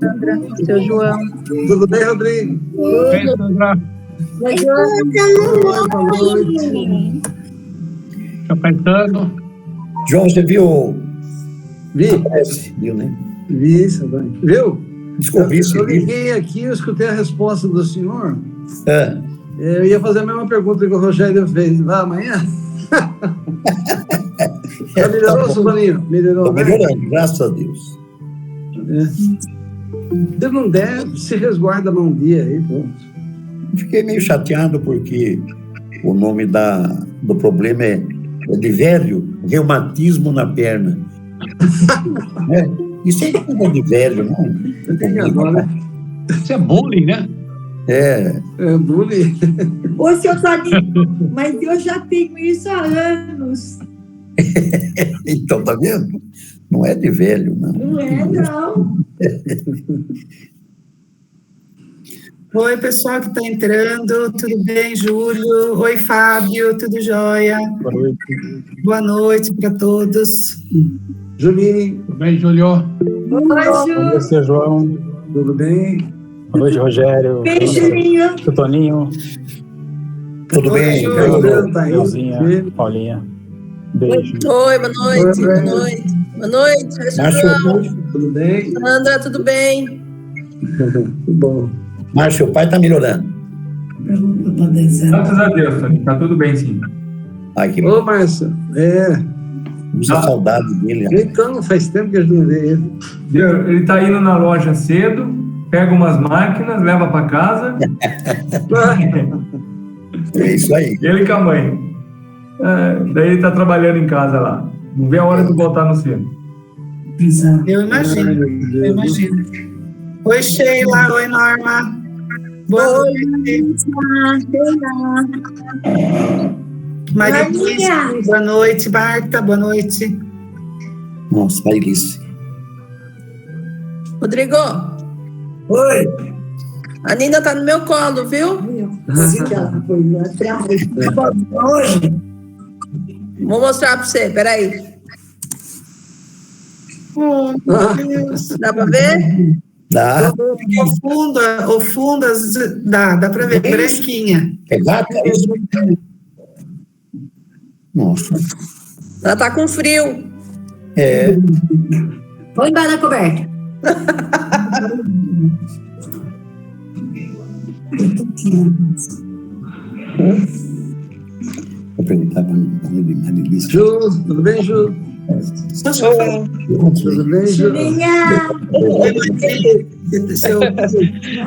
Sandra, seu João. Tudo bem, Rodrigo? Bem, Sandra. Boa noite. Seu Caetano. João, você viu? Vi? Viu, né? Vi, Sandra. Viu? Descobri isso. Eu liguei aqui, eu escutei a resposta do senhor. É. Eu ia fazer a mesma pergunta que o Rogério fez. Vai amanhã? Já melhorou, Silvaninho? Melhorou, Estou melhorando, graças a Deus. Se não der, se resguarda um dia aí, pronto. Fiquei meio chateado porque o nome do problema é de velho, reumatismo na perna. Isso é coisa de velho, não? Eu tenho agora. Isso é bullying, né? É bullying. Ô, seu Toninho, mas eu já tenho isso há anos. Então, tá vendo? Não é de velho, não. Não é, não. Oi, pessoal que está entrando, tudo bem, Júlio? Oi, Fábio, tudo jóia? Boa noite. Boa noite para todos. Julinho. Tudo bem, Júlio? Oi, Bom dia, seu João. Tudo bem? Boa noite, Rogério. Bem, Julinho. Seu Toninho. Tudo bem? Leozinha, Paulinha. Beijo. Oi, boa noite. Boa noite. Boa noite, seu João. Tudo bem? Sandra, tudo bem? Tudo bom. Márcio, o pai está melhorando. Graças a Deus, Tony. Tá tudo bem, sim. Ai, que Ô, Márcio. muita saudade dele. Então, faz tempo que a gente não vê ele. Ele tá indo na loja cedo, pega umas máquinas, leva para casa. É isso aí. Ele com a mãe. Daí ele tá trabalhando em casa lá. Não vê a hora de voltar no centro. Eu imagino. Oi, Sheila. Oi, Norma. Boa noite. Maria, boa noite. Marta, boa noite. Nossa, Mailice. Rodrigo. Oi. A Nina tá no meu colo, viu? Hoje? Vou mostrar pra você, peraí. Dá pra ver? Dá. O fundo dá para ver, branquinha. É gata, é isso? Nossa. Ela tá com frio. É. Vou embaixo da coberta. Vou perguntar para a Marilisa. Ju, tudo bem, Ju? Tudo bem, Ju?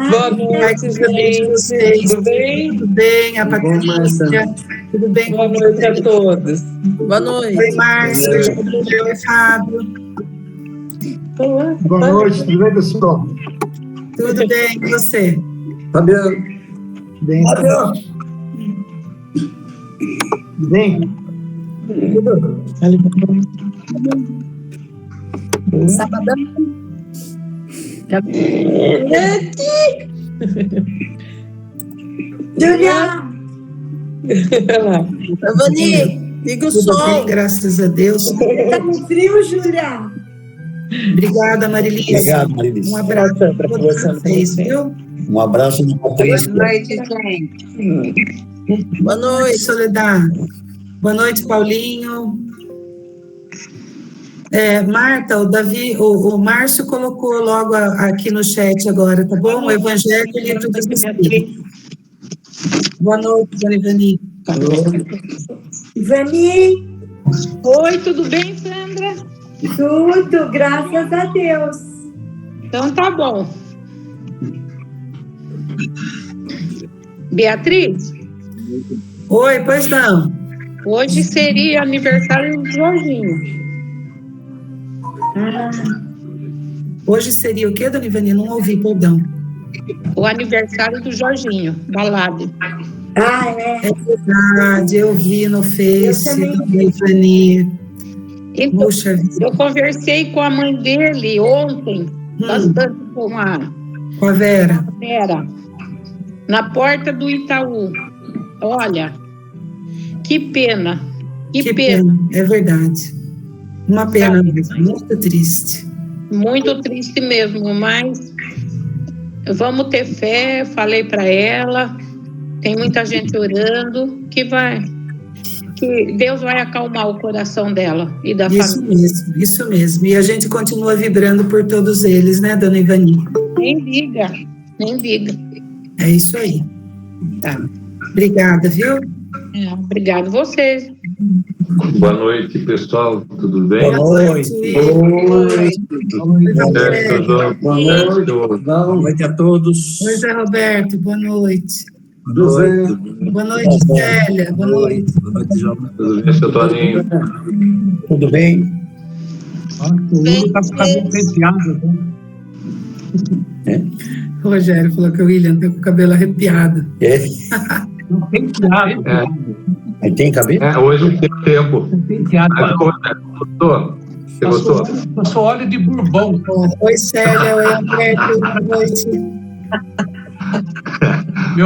Boa noite, gente. Tudo bem? Tudo bem, a Patrícia? Tudo bem? Boa noite a todos. Boa noite. Oi, Márcio. Oi, Fábio. Boa noite, tudo bem, pessoal? Tudo bem, e você? Fabiano. Bem, Fabiano. Bem. Sabadão. Julia. Vani, liga o Tudo som. bem, graças a Deus. Tá com frio, Julia? Obrigada, Marilisa. Obrigado, Marilisa. Um abraço para vocês, viu? Um abraço do Patrícia. Boa noite, gente. Boa noite, Soledad. Boa noite, Paulinho. Marta, o Davi, o Márcio colocou logo aqui no chat agora, tá bom? O Evangelho e tudo isso. Boa noite, Dona Ivani. Ivani. Oi, tudo bem, Sandra? Tudo, graças a Deus. Então tá bom. Beatriz? Oi, pois não. Hoje seria aniversário do Jorginho. Hoje seria o quê, Dona Ivani? Não ouvi, perdão. O aniversário do Jorginho, balada. É verdade, eu vi no Face, Dona Ivani. Então, Puxa vida. eu conversei com a mãe dele ontem, bastante com a Vera. Na porta do Itaú. Olha, que pena. Que pena. É verdade. Uma pena mesmo, muito triste. Muito triste mesmo, mas Vamos ter fé, falei para ela, tem muita gente orando, que Deus vai acalmar o coração dela e da família. Isso mesmo. E a gente continua vibrando por todos eles, né, dona Ivani? Nem diga. É isso aí. Tá. Obrigada, viu? Obrigado vocês. Boa noite, pessoal. Tudo bem? Boa noite. Boa noite a todos. Oi, Zé Roberto. Boa noite. Boa noite, Célia. Boa noite. Tudo bem, seu Toninho? Tudo bem? O William tá com o cabelo penteado. O Rogério falou que o William tem com o cabelo arrepiado. Penteado. Aí tem cabelo? Hoje não tem tempo. Penteado. Gostou? Você gostou? Passou óleo de bourbon. Oi, Célia. Oi, Alberto. Boa noite.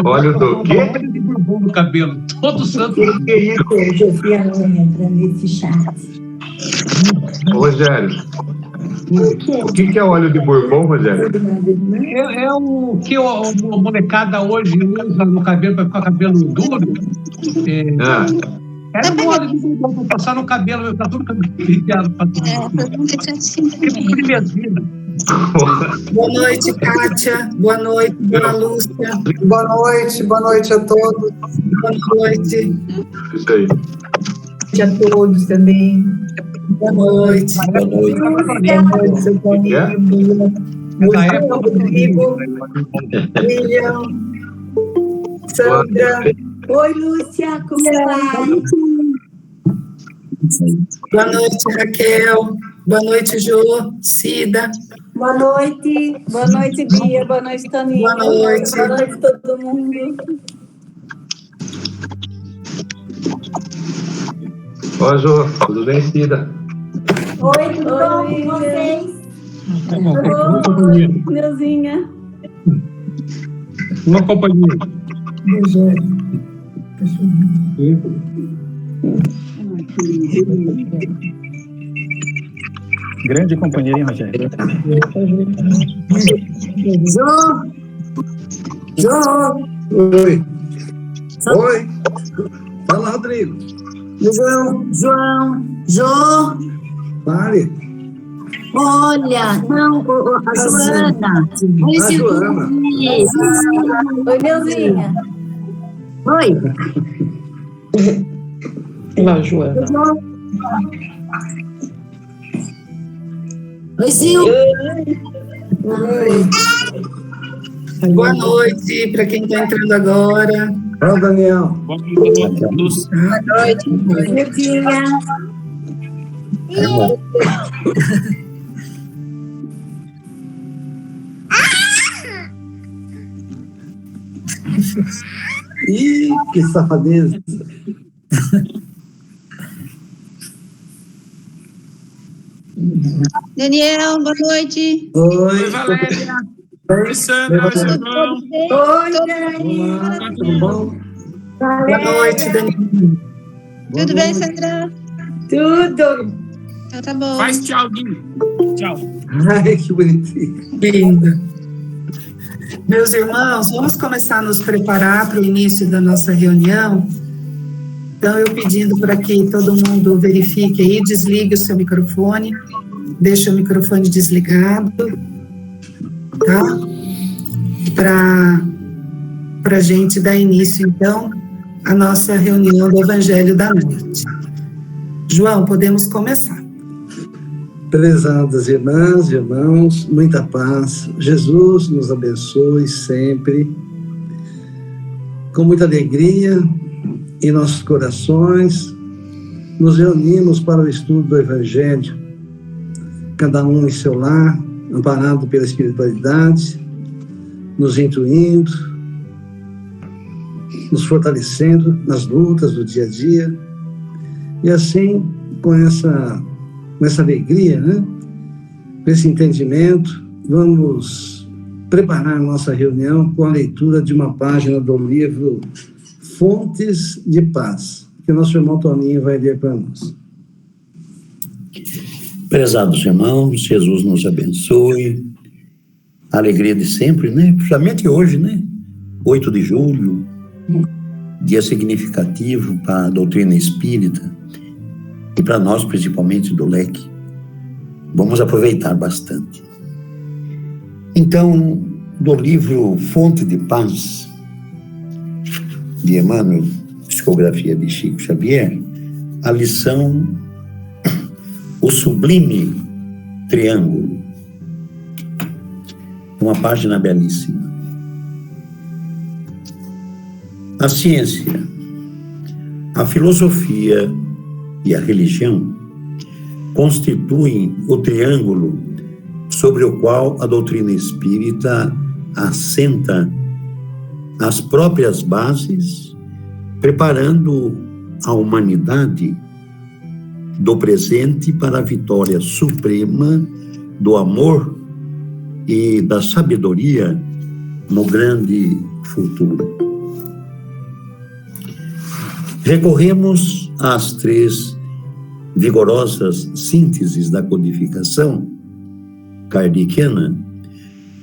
Óleo do quê? Óleo de bourbon no cabelo. Todo santo. Eu vi a Ana entrando nesse chat. Rogério, o que é óleo de bourbon, Rogério? É o que a molecada hoje usa no cabelo para ficar cabelo duro. Era um óleo de bourbon para passar no cabelo, para todo cabelo penteado. Boa noite, Kátia. Boa noite, Dona Lúcia. Boa noite a todos. Boa noite. Isso aí. A todos também. Boa noite. Boa noite. Seu Toninho. Rodrigo. William. Sandra. Oi, Lúcia, como vai? Boa noite, Raquel. Boa noite, Jô. Cida. Boa noite, Bia. Boa noite, Toninho. Boa noite. Boa noite, todo mundo. Oi, Jô. Tudo bem, Cida? Oi, tudo bom com vocês? Oi, Neuzinha. Uma companhia. Grande companheiro, hein, Rogério? Oi. Fala, Rodrigo. João. Pare. Olha, não, a Joana. A Joana. Oi, Neuzinha. Oi. Olá, Joana. Oi, Sil. Boa noite para quem está entrando agora. Olá, Daniel. Boa noite. Boa noite, Neuzinha. Ih, que safadeza. Daniel, boa noite. Oi, Valéria. Oi, Sandra. Oi, Dani. tudo bom? Boa noite, Daniel. Tudo bem, Sandra? Tudo. Então tá bom. Faz tchauzinho. Tchau. Ai, que bonitinho. Linda. Meus irmãos, vamos começar a nos preparar para o início da nossa reunião. Então, eu pedindo para que todo mundo verifique aí, desligue o seu microfone, deixe o microfone desligado, tá? Para a gente dar início, então, à nossa reunião do Evangelho da Noite. João, podemos começar. Prezadas irmãs e irmãos, muita paz. Jesus nos abençoe sempre. Com muita alegria em nossos corações, nos reunimos para o estudo do Evangelho, cada um em seu lar, amparado pela espiritualidade, nos intuindo, nos fortalecendo nas lutas do dia a dia, e assim, com essa alegria, né? Com esse entendimento, vamos preparar nossa reunião com a leitura de uma página do livro Fontes de Paz, que o nosso irmão Toninho vai ler para nós. Prezados irmãos, Jesus nos abençoe. a alegria de sempre, né? Principalmente hoje, né? 8 de julho, dia significativo para a doutrina espírita e para nós, principalmente do leque. Vamos aproveitar bastante. Então, do livro Fonte de Paz, de Emmanuel, psicografia de Chico Xavier, a lição O Sublime Triângulo. Uma página belíssima. A ciência, a filosofia e a religião constituem o triângulo sobre o qual a doutrina espírita assenta as próprias bases, preparando a humanidade do presente para a vitória suprema do amor e da sabedoria no grande futuro. Recorremos às 3 vigorosas sínteses da codificação kardeciana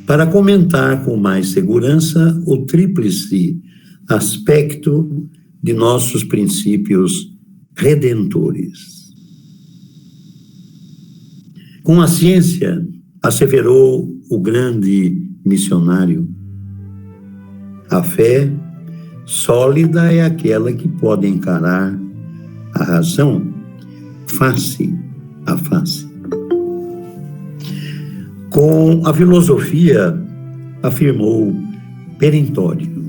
para comentar com mais segurança o tríplice aspecto de nossos princípios redentores. Com a ciência, asseverou o grande missionário, a fé sólida é aquela que pode encarar a razão face a face. Com a filosofia, afirmou perentório: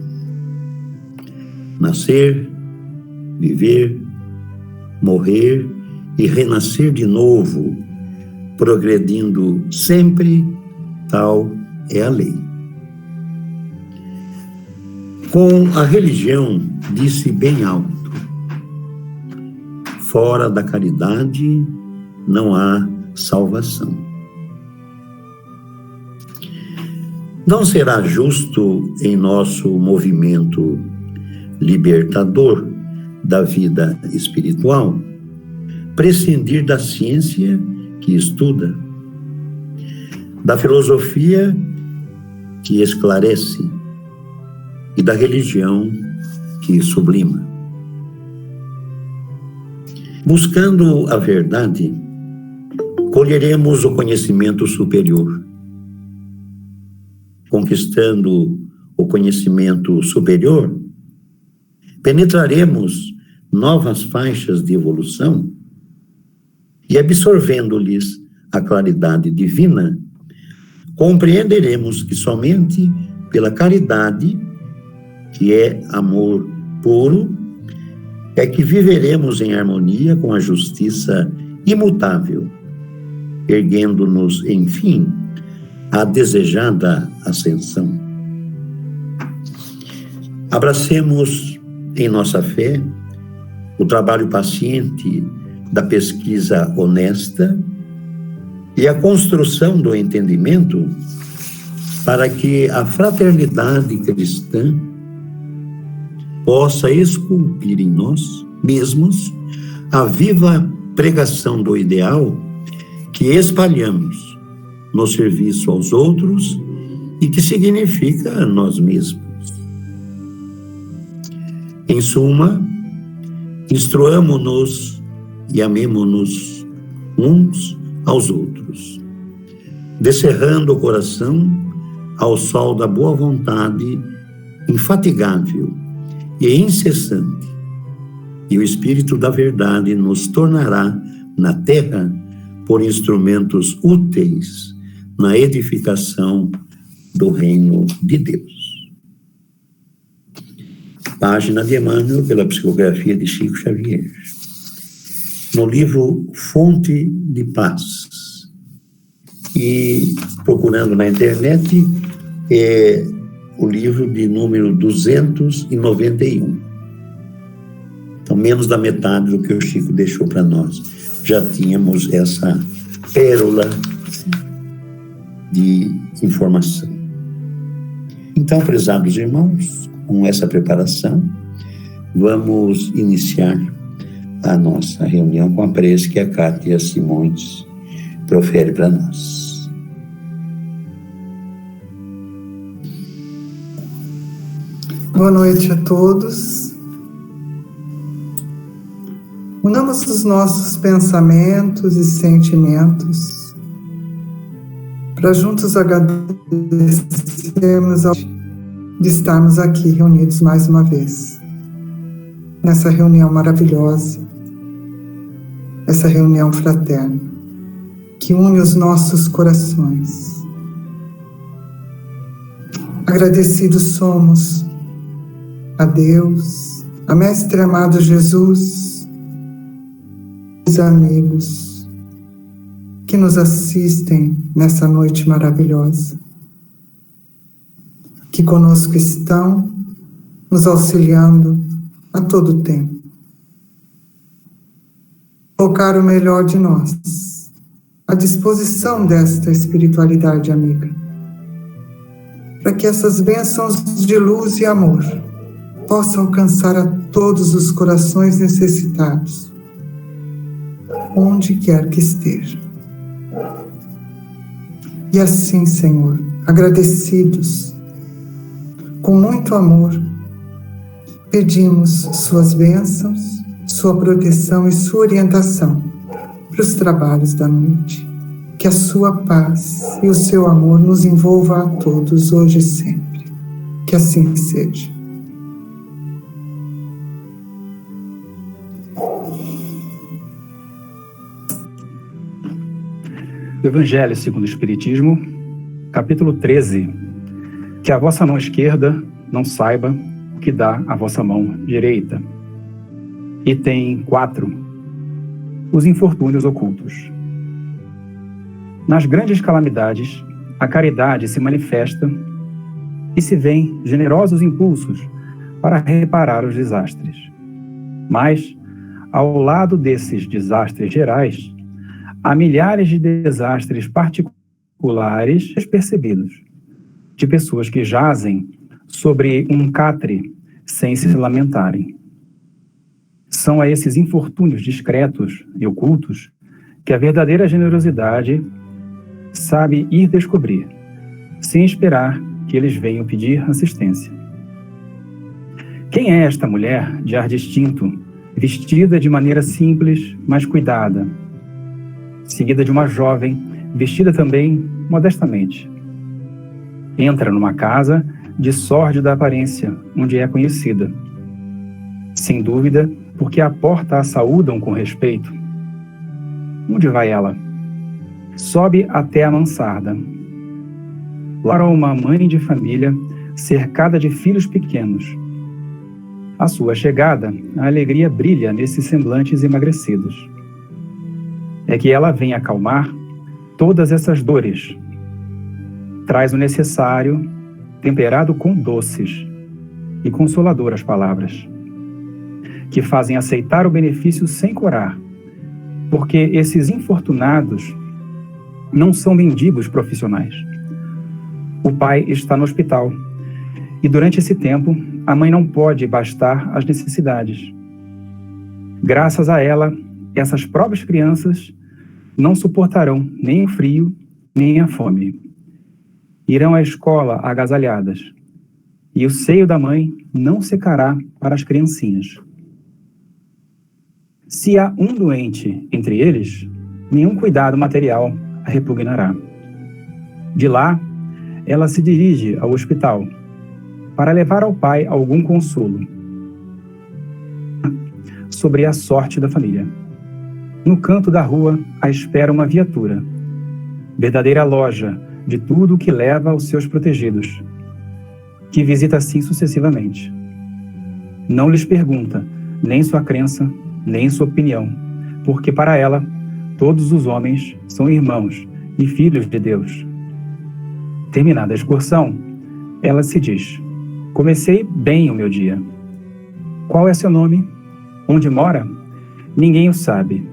nascer, viver, morrer e renascer de novo, progredindo sempre, tal é a lei. Com a religião, disse bem alto: fora da caridade não há salvação. Não será justo em nosso movimento libertador da vida espiritual prescindir da ciência que estuda, da filosofia que esclarece e da religião que sublima. Buscando a verdade, colheremos o conhecimento superior. Conquistando o conhecimento superior, penetraremos novas faixas de evolução e, absorvendo-lhes a claridade divina, compreenderemos que somente pela caridade, que é amor puro, é que viveremos em harmonia com a justiça imutável, erguendo-nos, enfim, à desejada ascensão. Abracemos em nossa fé o trabalho paciente da pesquisa honesta e a construção do entendimento para que a fraternidade cristã possa esculpir em nós mesmos a viva pregação do ideal que espalhamos no serviço aos outros e que significa a nós mesmos. Em suma, instruamo-nos e amemo-nos uns aos outros, descerrando o coração ao sol da boa vontade infatigável e incessante, e o Espírito da Verdade nos tornará na terra por instrumentos úteis na edificação do reino de Deus. Página de Emmanuel, pela psicografia de Chico Xavier. No livro Fonte de Paz. E, procurando na internet, é o livro de número 291. Então, menos da metade do que o Chico deixou para nós. Já tínhamos essa pérola de informação. Então, prezados irmãos, com essa preparação, vamos iniciar a nossa reunião com a prece que a Cátia Simões profere para nós. Boa noite a todos. Unamos os nossos pensamentos e sentimentos para juntos agradecermos de estarmos aqui reunidos mais uma vez, nessa reunião maravilhosa, essa reunião fraterna, que une os nossos corações. Agradecidos somos a Deus, a Mestre amado Jesus, os amigos que nos assistem nessa noite maravilhosa, que conosco estão, nos auxiliando a todo tempo. Colocar o melhor de nós à disposição desta espiritualidade amiga, para que essas bênçãos de luz e amor possam alcançar a todos os corações necessitados, onde quer que esteja. E assim, Senhor, agradecidos, com muito amor, pedimos suas bênçãos, sua proteção e sua orientação para os trabalhos da noite. Que a sua paz e o seu amor nos envolva a todos, hoje e sempre. Que assim seja. Evangelho segundo o Espiritismo, capítulo 13. Que a vossa mão esquerda não saiba o que dá a vossa mão direita. Item 4. Os infortúnios ocultos. Nas grandes calamidades, a caridade se manifesta e se vêem generosos impulsos para reparar os desastres. Mas, ao lado desses desastres gerais, há milhares de desastres particulares despercebidos, de pessoas que jazem sobre um catre sem se lamentarem. São a esses infortúnios discretos e ocultos que a verdadeira generosidade sabe ir descobrir, sem esperar que eles venham pedir assistência. Quem é esta mulher de ar distinto, vestida de maneira simples, mas cuidada, seguida de uma jovem, vestida também modestamente? Entra numa casa de sórdida aparência, onde é conhecida. Sem dúvida, porque à porta a saúdam com respeito. Onde vai ela? Sobe até a mansarda. Lá uma mãe de família, cercada de filhos pequenos. À sua chegada, a alegria brilha nesses semblantes emagrecidos. É que ela vem acalmar todas essas dores. Traz o necessário, temperado com doces e consoladoras palavras, que fazem aceitar o benefício sem corar, porque esses infortunados não são mendigos profissionais. O pai está no hospital e durante esse tempo a mãe não pode bastar as necessidades. Graças a ela, essas próprias crianças não suportarão nem o frio nem a fome. Irão à escola agasalhadas e o seio da mãe não secará para as criancinhas. Se há um doente entre eles, nenhum cuidado material a repugnará. De lá, ela se dirige ao hospital para levar ao pai algum consolo sobre a sorte da família. No canto da rua, à espera uma viatura, verdadeira loja de tudo o que leva aos seus protegidos, que visita assim sucessivamente. Não lhes pergunta nem sua crença, nem sua opinião, porque para ela todos os homens são irmãos e filhos de Deus. Terminada a excursão, ela se diz: comecei bem o meu dia. Qual é seu nome? Onde mora? Ninguém o sabe.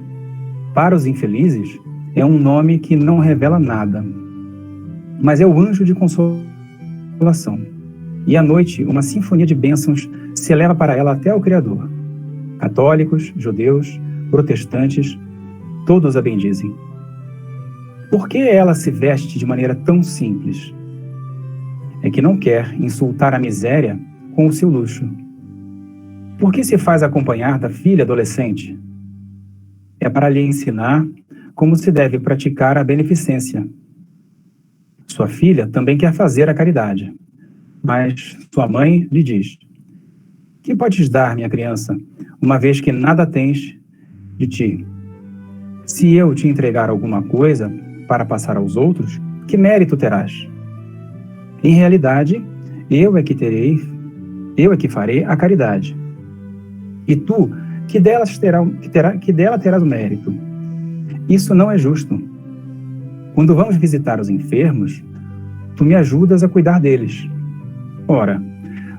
Para os infelizes, é um nome que não revela nada, mas é o anjo de consolação. E à noite, uma sinfonia de bênçãos se eleva para ela até ao Criador. Católicos, judeus, protestantes, todos a bendizem. Por que ela se veste de maneira tão simples? É que não quer insultar a miséria com o seu luxo. Por que se faz acompanhar da filha adolescente? É para lhe ensinar como se deve praticar a beneficência. Sua filha também quer fazer a caridade, mas sua mãe lhe diz: que podes dar, minha criança, uma vez que nada tens de ti? Se eu te entregar alguma coisa para passar aos outros, que mérito terás? Em realidade, eu é que farei a caridade. E tu, que dela terás o mérito. Isso não é justo. Quando vamos visitar os enfermos, tu me ajudas a cuidar deles. Ora,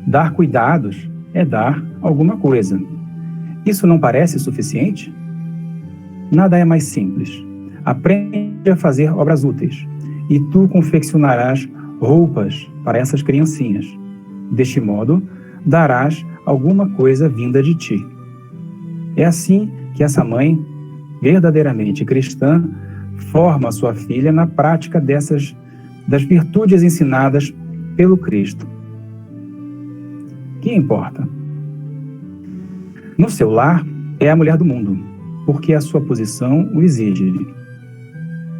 dar cuidados é dar alguma coisa. Isso não parece suficiente? Nada é mais simples. Aprende a fazer obras úteis, e tu confeccionarás roupas para essas criancinhas. Deste modo, darás alguma coisa vinda de ti. É assim que essa mãe, verdadeiramente cristã, forma sua filha na prática das virtudes ensinadas pelo Cristo. Que importa? No seu lar, é a mulher do mundo, porque a sua posição o exige.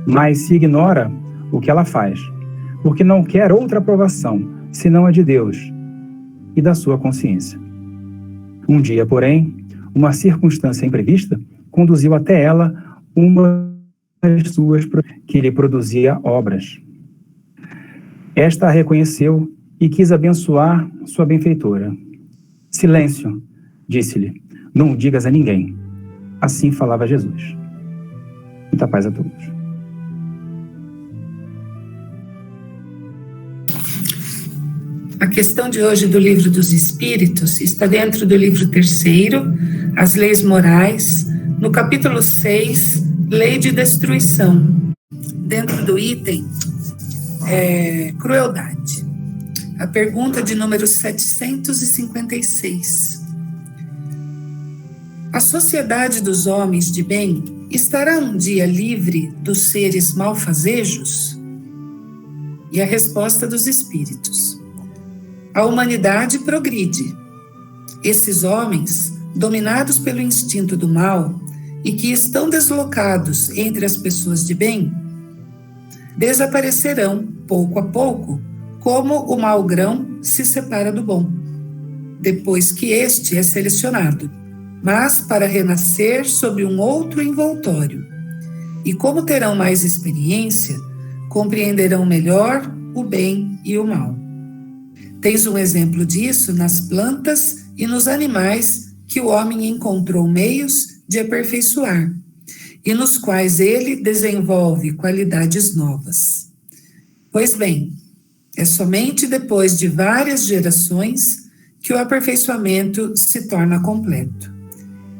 Mas se ignora o que ela faz, porque não quer outra aprovação, senão a de Deus e da sua consciência. Um dia, porém, uma circunstância imprevista conduziu até ela uma das suas que lhe produzia obras. Esta a reconheceu e quis abençoar sua benfeitora. Silêncio, disse-lhe, não o digas a ninguém. Assim falava Jesus. Muita paz a todos. A questão de hoje do Livro dos Espíritos está dentro do livro 3º, As Leis Morais, no capítulo 6, Lei de Destruição, dentro do item Crueldade. A pergunta de número 756. A sociedade dos homens de bem estará um dia livre dos seres malfazejos? E a resposta dos espíritos. A humanidade progride. Esses homens, dominados pelo instinto do mal e que estão deslocados entre as pessoas de bem, desaparecerão pouco a pouco, como o mau grão se separa do bom, depois que este é selecionado, mas para renascer sob um outro envoltório. E como terão mais experiência, compreenderão melhor o bem e o mal. Tens um exemplo disso nas plantas e nos animais que o homem encontrou meios de aperfeiçoar e nos quais ele desenvolve qualidades novas. Pois bem, é somente depois de várias gerações que o aperfeiçoamento se torna completo.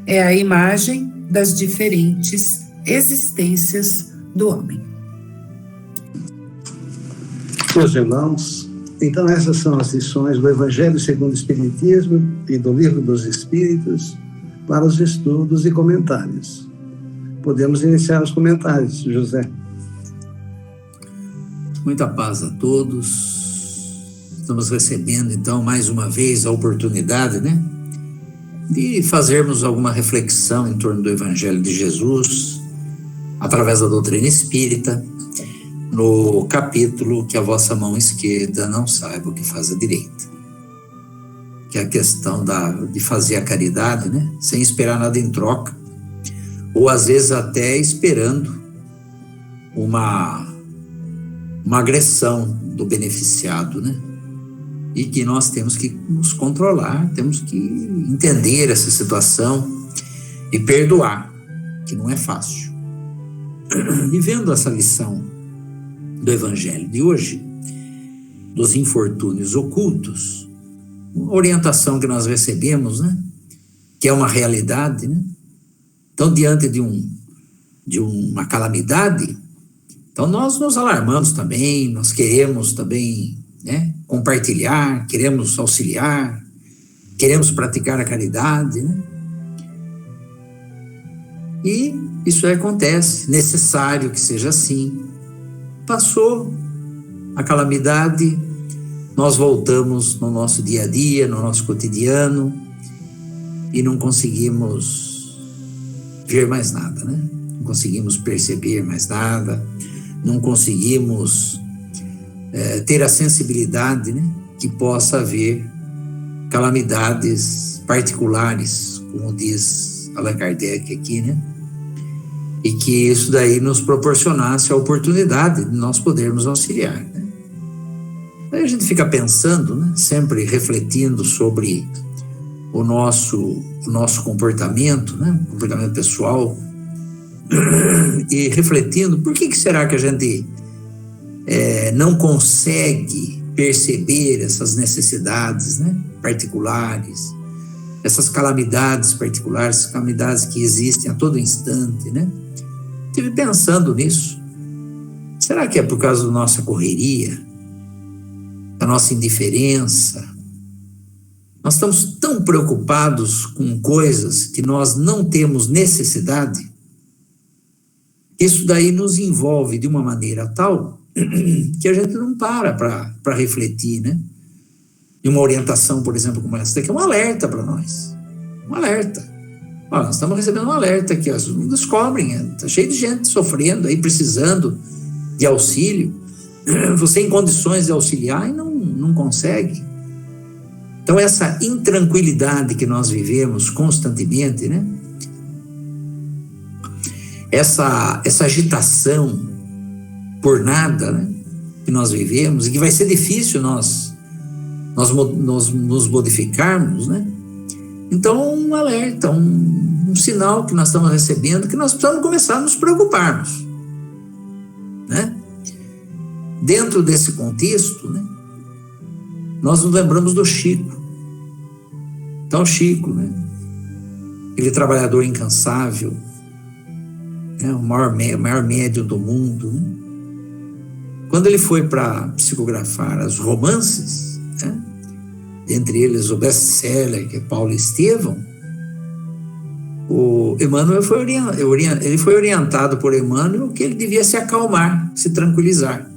É a imagem das diferentes existências do homem. Meus irmãos, então essas são as lições do Evangelho segundo o Espiritismo e do Livro dos Espíritos para os estudos e comentários. Podemos iniciar os comentários, José. Muita paz a todos. Estamos recebendo, então, mais uma vez a oportunidade, de fazermos alguma reflexão em torno do Evangelho de Jesus, através da doutrina espírita, no capítulo que a vossa mão esquerda não saiba o que faz a direita. Que é a questão de fazer a caridade, sem esperar nada em troca, ou às vezes até esperando uma agressão do beneficiado, E que nós temos que nos controlar, temos que entender essa situação e perdoar, que não é fácil. E vendo essa lição do Evangelho de hoje, dos infortúnios ocultos, uma orientação que nós recebemos, que é uma realidade, Então, diante de uma calamidade, então nós nos alarmamos também, nós queremos também, compartilhar, queremos auxiliar, queremos praticar a caridade, E isso acontece, necessário que seja assim. Passou a calamidade, nós voltamos no nosso dia a dia, no nosso cotidiano, e não conseguimos ver mais nada, né? Não conseguimos perceber mais nada, não conseguimos ter a sensibilidade, né, que possa haver calamidades particulares, como diz Allan Kardec aqui, né? E que isso daí nos proporcionasse a oportunidade de nós podermos auxiliar, né? Aí a gente fica pensando, né, sempre refletindo sobre o nosso comportamento, né, comportamento pessoal, e refletindo por que será que a gente não consegue perceber essas necessidades, né, particulares, essas calamidades particulares, calamidades que existem a todo instante, né? Estive pensando nisso. Será que é por causa da nossa correria, da nossa indiferença? Nós estamos tão preocupados com coisas que nós não temos necessidade. Isso daí nos envolve de uma maneira tal que a gente não para refletir, né? E uma orientação, por exemplo, como essa daqui, é um alerta para nós. Um alerta. Ó, nós estamos recebendo um alerta aqui, ó, descobrem, está cheio de gente sofrendo aí, precisando de auxílio. Você em condições de auxiliar e não consegue. Então, essa intranquilidade que nós vivemos constantemente, né? Essa agitação por nada, né, que nós vivemos, e que vai ser difícil nós nos modificarmos, né? Então, um alerta, um sinal que nós estamos recebendo, que nós precisamos começar a nos preocuparmos, né? Dentro desse contexto, né, nós nos lembramos do Chico. Então, Chico, né, aquele trabalhador incansável, né, o maior médium do mundo, né? Quando ele foi para psicografar os romances, né, entre eles o best-seller, que é Paulo Estevão, o Emmanuel ele foi orientado por Emmanuel que ele devia se acalmar, se tranquilizar.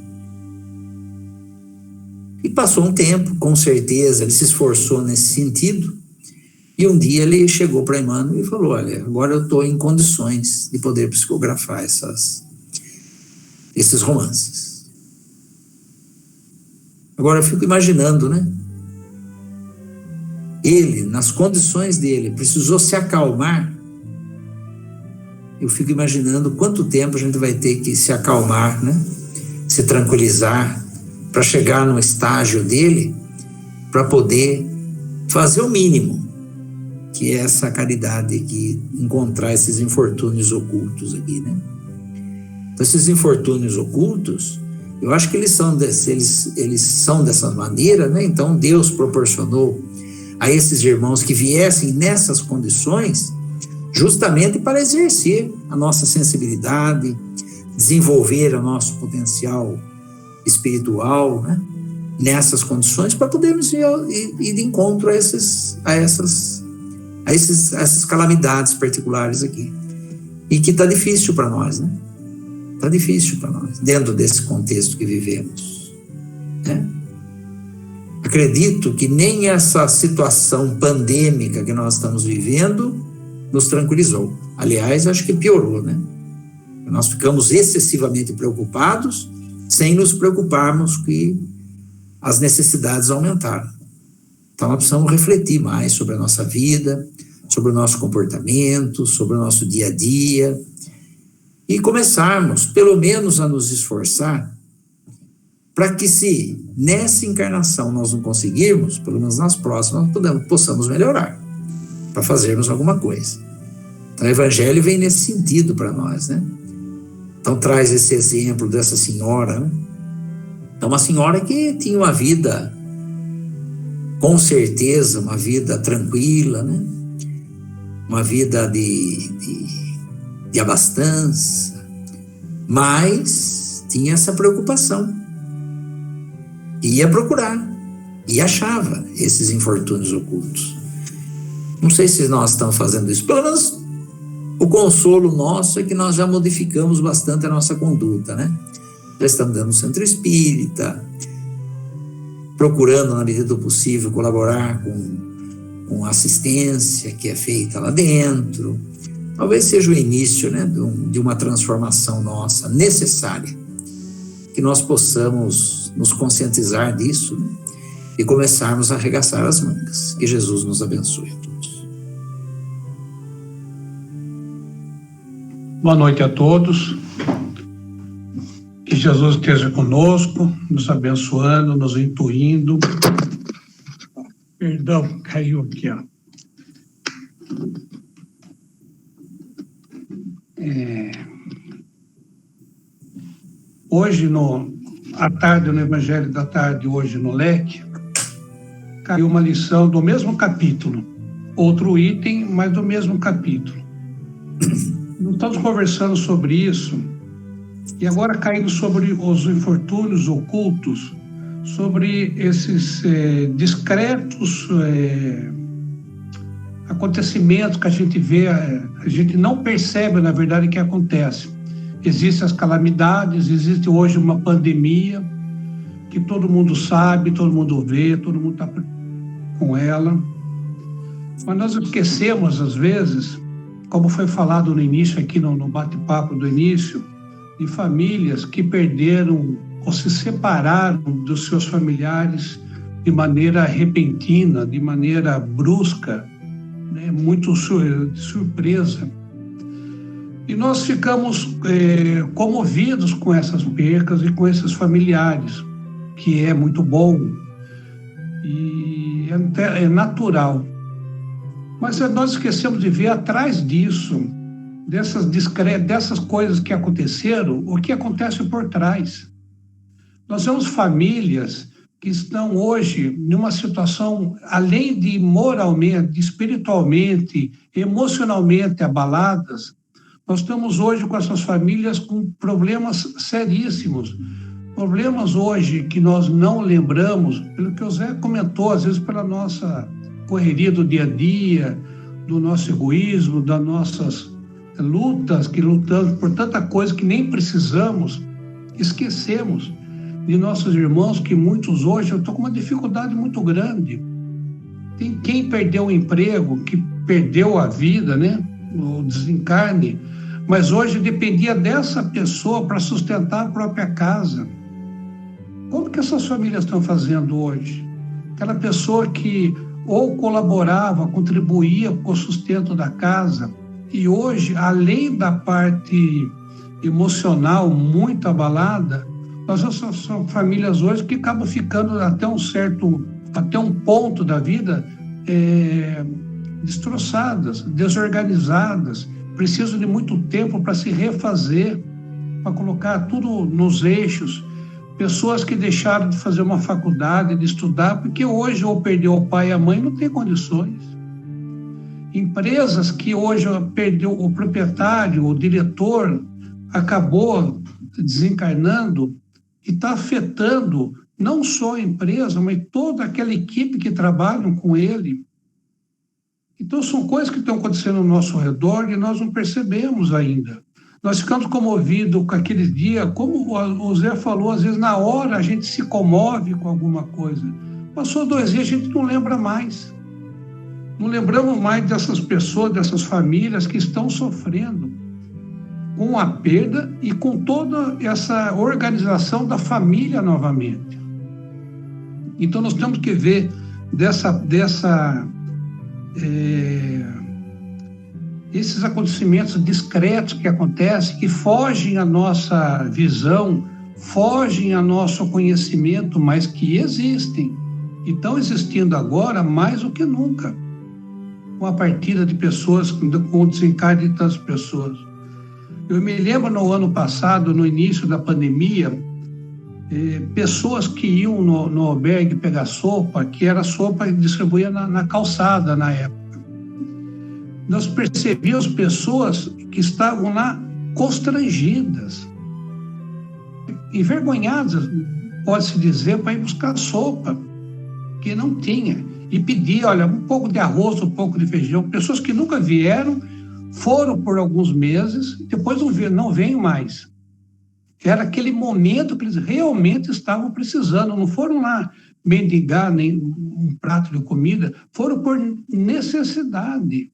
E passou um tempo, com certeza, ele se esforçou nesse sentido, e um dia ele chegou para Emmanuel e falou: olha, agora eu estou em condições de poder psicografar esses romances. Agora eu fico imaginando, né? Ele, nas condições dele, precisou se acalmar. Eu fico imaginando quanto tempo a gente vai ter que se acalmar, né? Se tranquilizar, para chegar no estágio dele, para poder fazer o mínimo, que é essa caridade aqui, encontrar esses infortúnios ocultos aqui, né? Então, esses infortúnios ocultos, eu acho que eles são dessa maneira, né? Então, Deus proporcionou a esses irmãos que viessem nessas condições, justamente para exercer a nossa sensibilidade, desenvolver o nosso potencial espiritual, né? Nessas condições, para podermos ir de encontro a essas calamidades particulares aqui. E que está difícil para nós, né? Está difícil para nós, dentro desse contexto que vivemos, né? Acredito que nem essa situação pandêmica que nós estamos vivendo nos tranquilizou. Aliás, acho que piorou, né? Nós ficamos excessivamente preocupados, sem nos preocuparmos que as necessidades aumentaram. Então, nós precisamos refletir mais sobre a nossa vida, sobre o nosso comportamento, sobre o nosso dia a dia, e começarmos, pelo menos, a nos esforçar para que, se nessa encarnação nós não conseguirmos, pelo menos nas próximas, possamos melhorar, para fazermos alguma coisa. Então, o Evangelho vem nesse sentido para nós, né? Então, traz esse exemplo dessa senhora, né? Então, uma senhora que tinha uma vida, com certeza, uma vida tranquila, né? Uma vida de abastança, mas tinha essa preocupação. E ia procurar, e achava esses infortúnios ocultos. Não sei se nós estamos fazendo isso, pelo menos o consolo nosso é que nós já modificamos bastante a nossa conduta, né? Já estamos dando um centro espírita, procurando, na medida do possível, colaborar com a assistência que é feita lá dentro. Talvez seja o início, né, de uma transformação nossa necessária, que nós possamos nos conscientizar disso, né, e começarmos a arregaçar as mangas. Que Jesus nos abençoe a todos. Boa noite a todos. Que Jesus esteja conosco, nos abençoando, nos intuindo. Perdão, caiu aqui, ó. Hoje, à tarde, no Evangelho da Tarde, hoje no Leque, caiu uma lição do mesmo capítulo. Outro item, mas do mesmo capítulo. Nós estamos conversando sobre isso, e agora caindo sobre os infortúnios ocultos, sobre esses discretos acontecimentos que a gente vê, a gente não percebe, na verdade, que acontece. Existem as calamidades, existe hoje uma pandemia, que todo mundo sabe, todo mundo vê, todo mundo está com ela. Mas nós esquecemos, às vezes, como foi falado no início, aqui no bate-papo do início, de famílias que perderam ou se separaram dos seus familiares de maneira repentina, de maneira brusca, né, muito surpresa. E nós ficamos comovidos com essas percas e com esses familiares, que é muito bom e é natural. Mas nós esquecemos de ver atrás disso, dessas coisas que aconteceram, o que acontece por trás. Nós vemos famílias que estão hoje numa situação, além de moralmente, espiritualmente, emocionalmente abaladas. Nós estamos hoje com essas famílias com problemas seríssimos. Problemas hoje que nós não lembramos, pelo que o Zé comentou, às vezes pela nossa correria do dia a dia, do nosso egoísmo, das nossas lutas, que lutamos por tanta coisa que nem precisamos, esquecemos de nossos irmãos, que muitos hoje estão com uma dificuldade muito grande. Tem quem perdeu o emprego, que perdeu a vida, né? O desencarne, mas hoje dependia dessa pessoa para sustentar a própria casa. Como que essas famílias estão fazendo hoje? Aquela pessoa que ou colaborava, contribuía com o sustento da casa, e hoje, além da parte emocional muito abalada, nós são famílias hoje que acabam ficando até um ponto da vida destroçadas, desorganizadas, precisam de muito tempo para se refazer, para colocar tudo nos eixos. Pessoas que deixaram de fazer uma faculdade, de estudar, porque hoje ou perdeu o pai e a mãe, não tem condições. Empresas que hoje perdeu o proprietário, o diretor, acabou desencarnando e está afetando não só a empresa, mas toda aquela equipe que trabalha com ele. Então, são coisas que estão acontecendo ao nosso redor e nós não percebemos ainda. Nós ficamos comovidos com aquele dia, como o Zé falou, às vezes na hora a gente se comove com alguma coisa. Passou 2 dias, a gente não lembra mais. Não lembramos mais dessas pessoas, dessas famílias que estão sofrendo com a perda e com toda essa organização da família novamente. Então, nós temos que ver esses acontecimentos discretos que acontecem, que fogem à nossa visão, fogem ao nosso conhecimento, mas que existem. E estão existindo agora mais do que nunca, com a partida de pessoas, com o desencarne de tantas pessoas. Eu me lembro no ano passado, no início da pandemia, pessoas que iam no albergue pegar sopa, que era sopa que distribuía na calçada na época. Nós percebíamos pessoas que estavam lá constrangidas, envergonhadas, pode-se dizer, para ir buscar sopa, que não tinha. E pedir, olha, um pouco de arroz, um pouco de feijão. Pessoas que nunca vieram, foram por alguns meses, depois não vêm mais. Era aquele momento que eles realmente estavam precisando, não foram lá mendigar nem um prato de comida, foram por necessidade.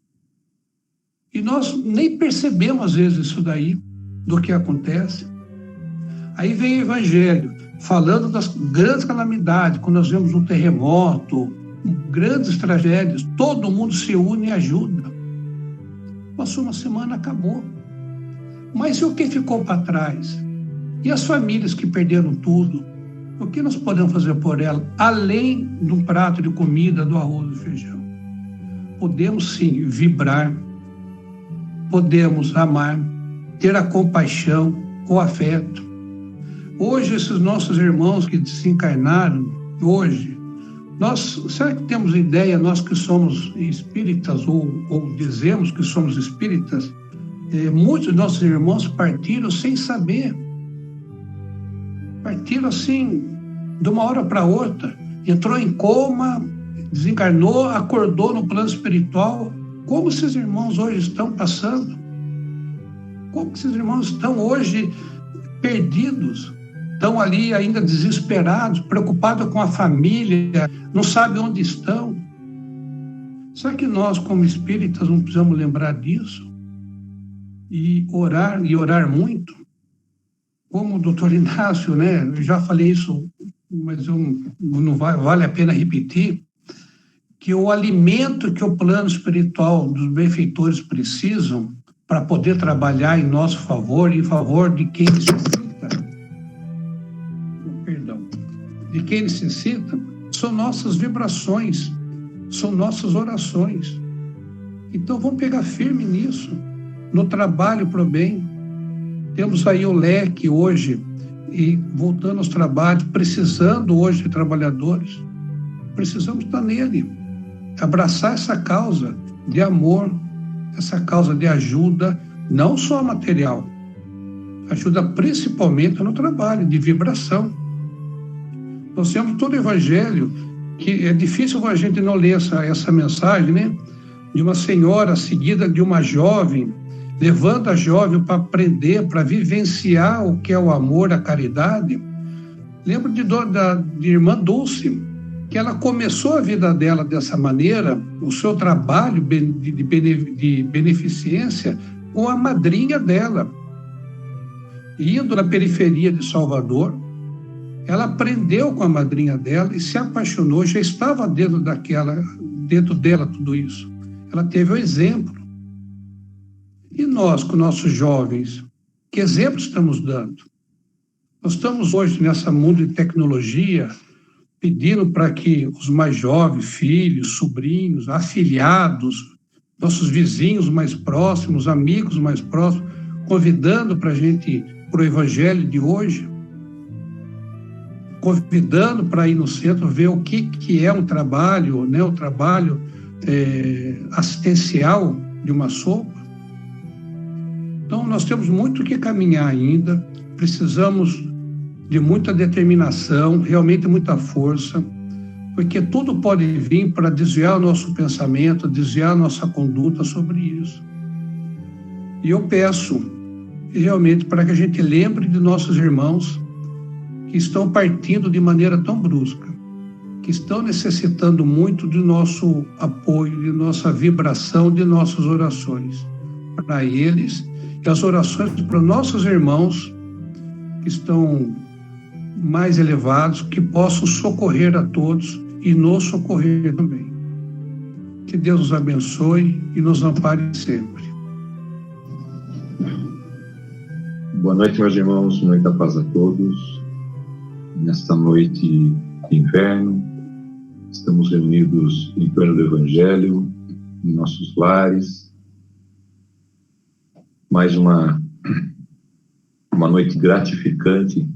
E nós nem percebemos, às vezes, isso daí, do que acontece. Aí vem o Evangelho, falando das grandes calamidades, quando nós vemos um terremoto, grandes tragédias, todo mundo se une e ajuda. Passou uma semana, acabou. Mas e o que ficou para trás? E as famílias que perderam tudo? O que nós podemos fazer por elas, além de um prato de comida, do arroz e do feijão? Podemos sim vibrar, podemos amar, ter a compaixão, o afeto. Hoje, esses nossos irmãos que desencarnaram, hoje, será que temos ideia, nós que somos espíritas, ou dizemos que somos espíritas, muitos de nossos irmãos partiram sem saber. Partiram assim, de uma hora para outra. Entrou em coma, desencarnou, acordou no plano espiritual. Como esses irmãos hoje estão passando? Como esses irmãos estão hoje perdidos? Estão ali ainda desesperados, preocupados com a família, não sabem onde estão. Será que nós, como espíritas, não precisamos lembrar disso? E orar muito? Como o doutor Inácio, né? Eu já falei isso, mas não vale a pena repetir, que o alimento que o plano espiritual dos benfeitores precisam para poder trabalhar em nosso favor, em favor de quem necessita, de quem necessita, são nossas vibrações, são nossas orações. Então vamos pegar firme nisso, no trabalho para o bem. Temos aí o leque hoje, e voltando aos trabalhos, precisando hoje de trabalhadores, precisamos estar nele, abraçar essa causa de amor, essa causa de ajuda, não só material, ajuda principalmente no trabalho, de vibração. Nós temos todo o Evangelho, que é difícil a gente não ler essa mensagem, né? De uma senhora seguida de uma jovem, levando a jovem para aprender, para vivenciar o que é o amor, a caridade. Lembro de irmã Dulce, que ela começou a vida dela dessa maneira, o seu trabalho de beneficência, com a madrinha dela. Indo na periferia de Salvador, ela aprendeu com a madrinha dela e se apaixonou, já estava dentro dela tudo isso. Ela teve o exemplo. E nós, com nossos jovens, que exemplo estamos dando? Nós estamos hoje nessa mundo de tecnologia, pedindo para que os mais jovens, filhos, sobrinhos, afilhados, nossos vizinhos mais próximos, amigos mais próximos, convidando para a gente, para o Evangelho de hoje, convidando para ir no centro, ver o que é um trabalho, né, o trabalho assistencial de uma sopa. Então, nós temos muito que caminhar ainda, precisamos de muita determinação, realmente muita força, porque tudo pode vir para desviar o nosso pensamento, desviar a nossa conduta sobre isso. E eu peço, realmente, para que a gente lembre de nossos irmãos que estão partindo de maneira tão brusca, que estão necessitando muito do nosso apoio, de nossa vibração, de nossas orações para eles, e as orações para nossos irmãos que estão mais elevados, que possam socorrer a todos e nos socorrer também. Que Deus nos abençoe e nos ampare sempre. Boa noite, meus irmãos, muita paz a todos. Nesta noite de inverno, estamos reunidos em torno do Evangelho, em nossos lares. Mais uma noite gratificante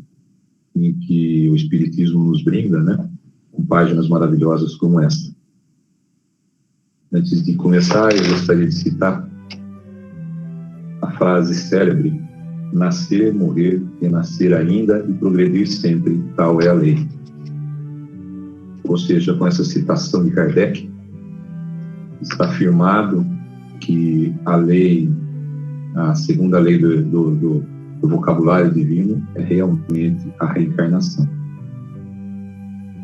em que o Espiritismo nos brinda, né, com páginas maravilhosas como esta. Antes de começar, eu gostaria de citar a frase célebre: nascer, morrer, renascer ainda e progredir sempre, tal é a lei. Ou seja, com essa citação de Kardec, está afirmado que a lei, a segunda lei do vocabulário divino, é realmente a reencarnação.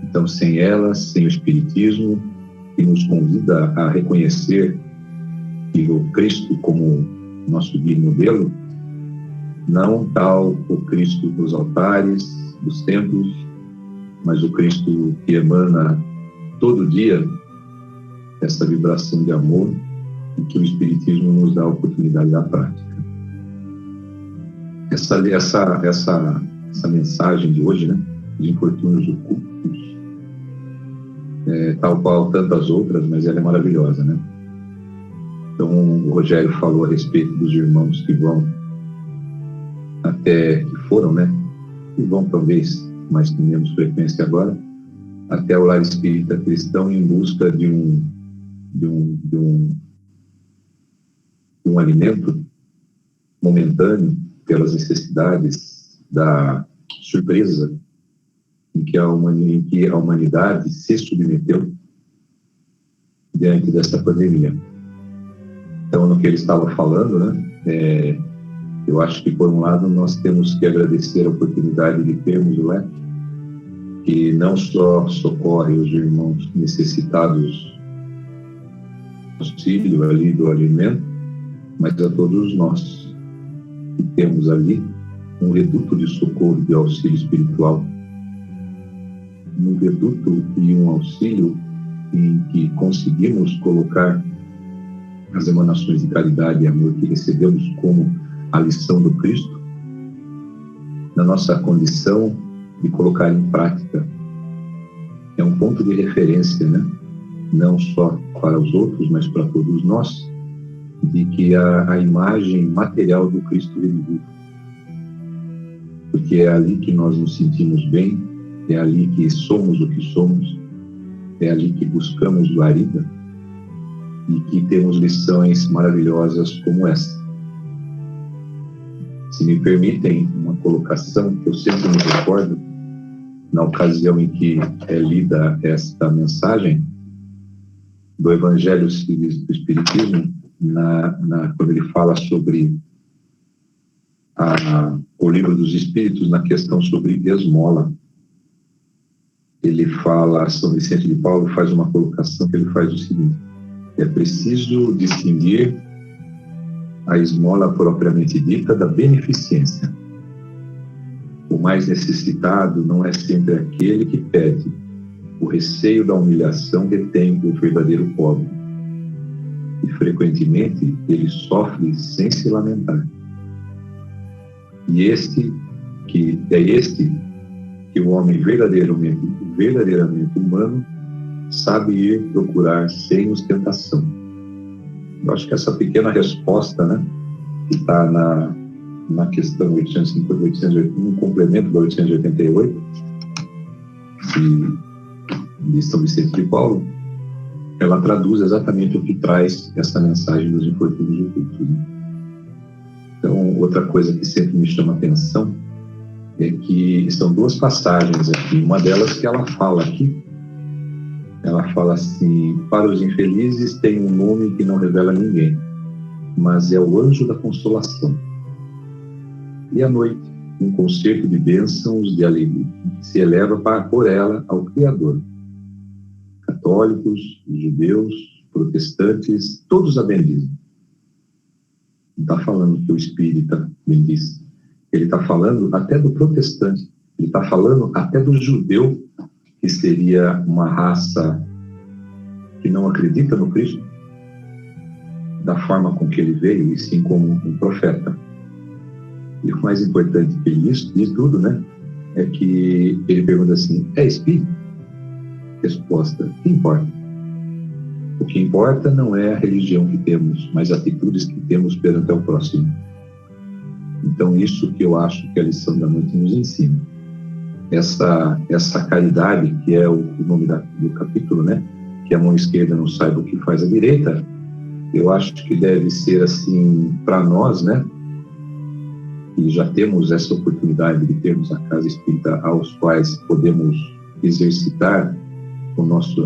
Então, sem ela, sem o Espiritismo, que nos convida a reconhecer que o Cristo como nosso guia e modelo, não tal o Cristo dos altares, dos templos, mas o Cristo que emana todo dia essa vibração de amor e que o Espiritismo nos dá a oportunidade da prática. Essa mensagem de hoje, né, de infortúnios ocultos, tal qual tantas outras, mas ela é maravilhosa, né? Então, o Rogério falou a respeito dos irmãos que foram, né? Que vão talvez, mas com menos frequência agora, até o lar espírita cristão em busca de um alimento momentâneo pelas necessidades da surpresa em que a humanidade se submeteu diante dessa pandemia. Então, no que ele estava falando, né, eu acho que, por um lado, nós temos que agradecer a oportunidade de termos o LEC, que não só socorre os irmãos necessitados do auxílio ali do alimento, mas a todos nós que temos ali um reduto de socorro e de auxílio espiritual, um reduto e um auxílio em que conseguimos colocar as emanações de caridade e amor que recebemos como a lição do Cristo na nossa condição de colocar em prática. É um ponto de referência, né? Não só para os outros, mas para todos nós, de que a imagem material do Cristo vivo, porque é ali que nós nos sentimos bem, é ali que somos o que somos, é ali que buscamos guarida e que temos lições maravilhosas como essa. Se me permitem uma colocação que eu sempre me recordo na ocasião em que é lida esta mensagem do Evangelho do Espiritismo, quando ele fala sobre o Livro dos Espíritos, na questão sobre esmola. Ele fala, São Vicente de Paulo faz uma colocação que ele faz o seguinte: é preciso distinguir a esmola propriamente dita da beneficência. O mais necessitado não é sempre aquele que pede. O receio da humilhação detém o verdadeiro pobre. E frequentemente ele sofre sem se lamentar. E este que o homem verdadeiramente humano sabe ir procurar sem ostentação. Eu acho que essa pequena resposta, né, que está na questão 850, um complemento da 888 de São Vicente de Paulo, ela traduz exatamente o que traz essa mensagem dos infortúnios ocultos, né? Então, outra coisa que sempre me chama a atenção é que são duas passagens aqui. Uma delas que ela fala aqui, ela fala assim: para os infelizes tem um nome que não revela ninguém, mas é o anjo da consolação. E à noite, um concerto de bênçãos de alegria se eleva por ela ao Criador. Católicos, judeus, protestantes, todos a bendizem. Não está falando que o espírita bendiz. Ele está falando até do protestante. Ele está falando até do judeu, que seria uma raça que não acredita no Cristo, da forma com que ele veio, e sim como um profeta. E o mais importante que ele diz tudo, né, é que ele pergunta assim: é espírito? Resposta: que importa? O que importa não é a religião que temos, mas atitudes que temos perante ao próximo. Então, isso que eu acho que a lição da noite nos ensina. Essa caridade, que é o nome do capítulo, né? Que a mão esquerda não saiba o que faz a direita, eu acho que deve ser assim para nós, né? E já temos essa oportunidade de termos a casa espírita aos quais podemos exercitar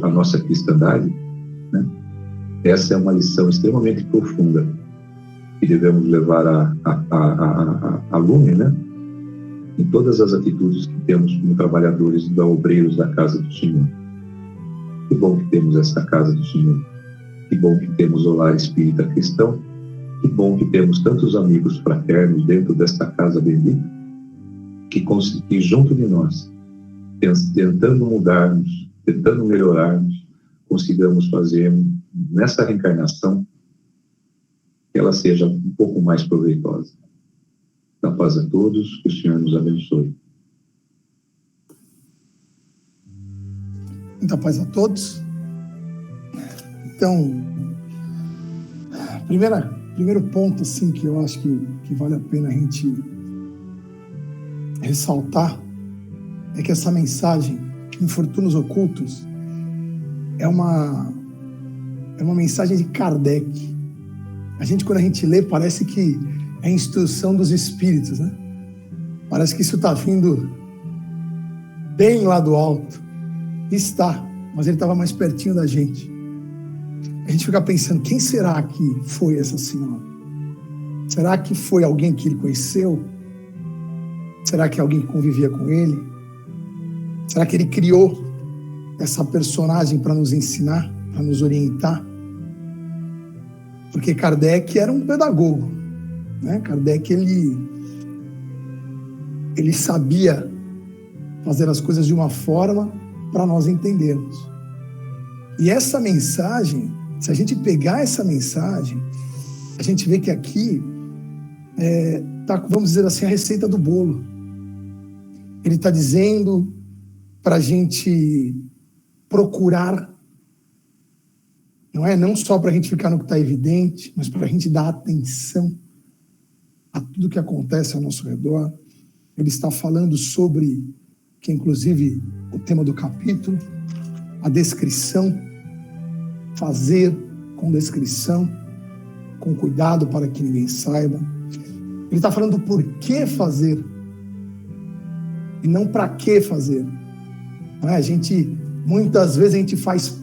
a nossa cristandade, né? Essa é uma lição extremamente profunda que devemos levar a lume, né? em todas as atitudes que temos como trabalhadores e obreiros da casa do Senhor. Que bom que temos esta casa do Senhor. Que bom que temos o lar espírita cristão. Que bom que temos tantos amigos fraternos dentro desta casa bendita, que junto de nós, tentando mudarmos, tentando melhorarmos, consigamos fazer nessa reencarnação que ela seja um pouco mais proveitosa. Da paz a todos, que o Senhor nos abençoe. Muita paz a todos. Então, primeiro ponto assim, que eu acho que vale a pena a gente ressaltar é que essa mensagem, Infortúnios Ocultos, é uma mensagem de Kardec. Quando a gente lê, parece que é a instrução dos espíritos, né? Parece que isso está vindo bem lá do alto. Está, mas ele estava mais pertinho da gente. A gente fica pensando, quem será que foi essa senhora? Será que foi alguém que ele conheceu? Será que é alguém que convivia com ele? Será que ele criou essa personagem para nos ensinar, para nos orientar? Porque Kardec era um pedagogo, né? Kardec, ele sabia fazer as coisas de uma forma para nós entendermos. E essa mensagem, se a gente pegar essa mensagem, a gente vê que aqui tá, vamos dizer assim, a receita do bolo. Ele está dizendo para a gente procurar, não só para a gente ficar no que está evidente, mas para a gente dar atenção a tudo que acontece ao nosso redor. Ele está falando sobre, que inclusive o tema do capítulo, a descrição, fazer com descrição, com cuidado para que ninguém saiba. Ele está falando do porquê fazer e não para que fazer. Muitas vezes a gente faz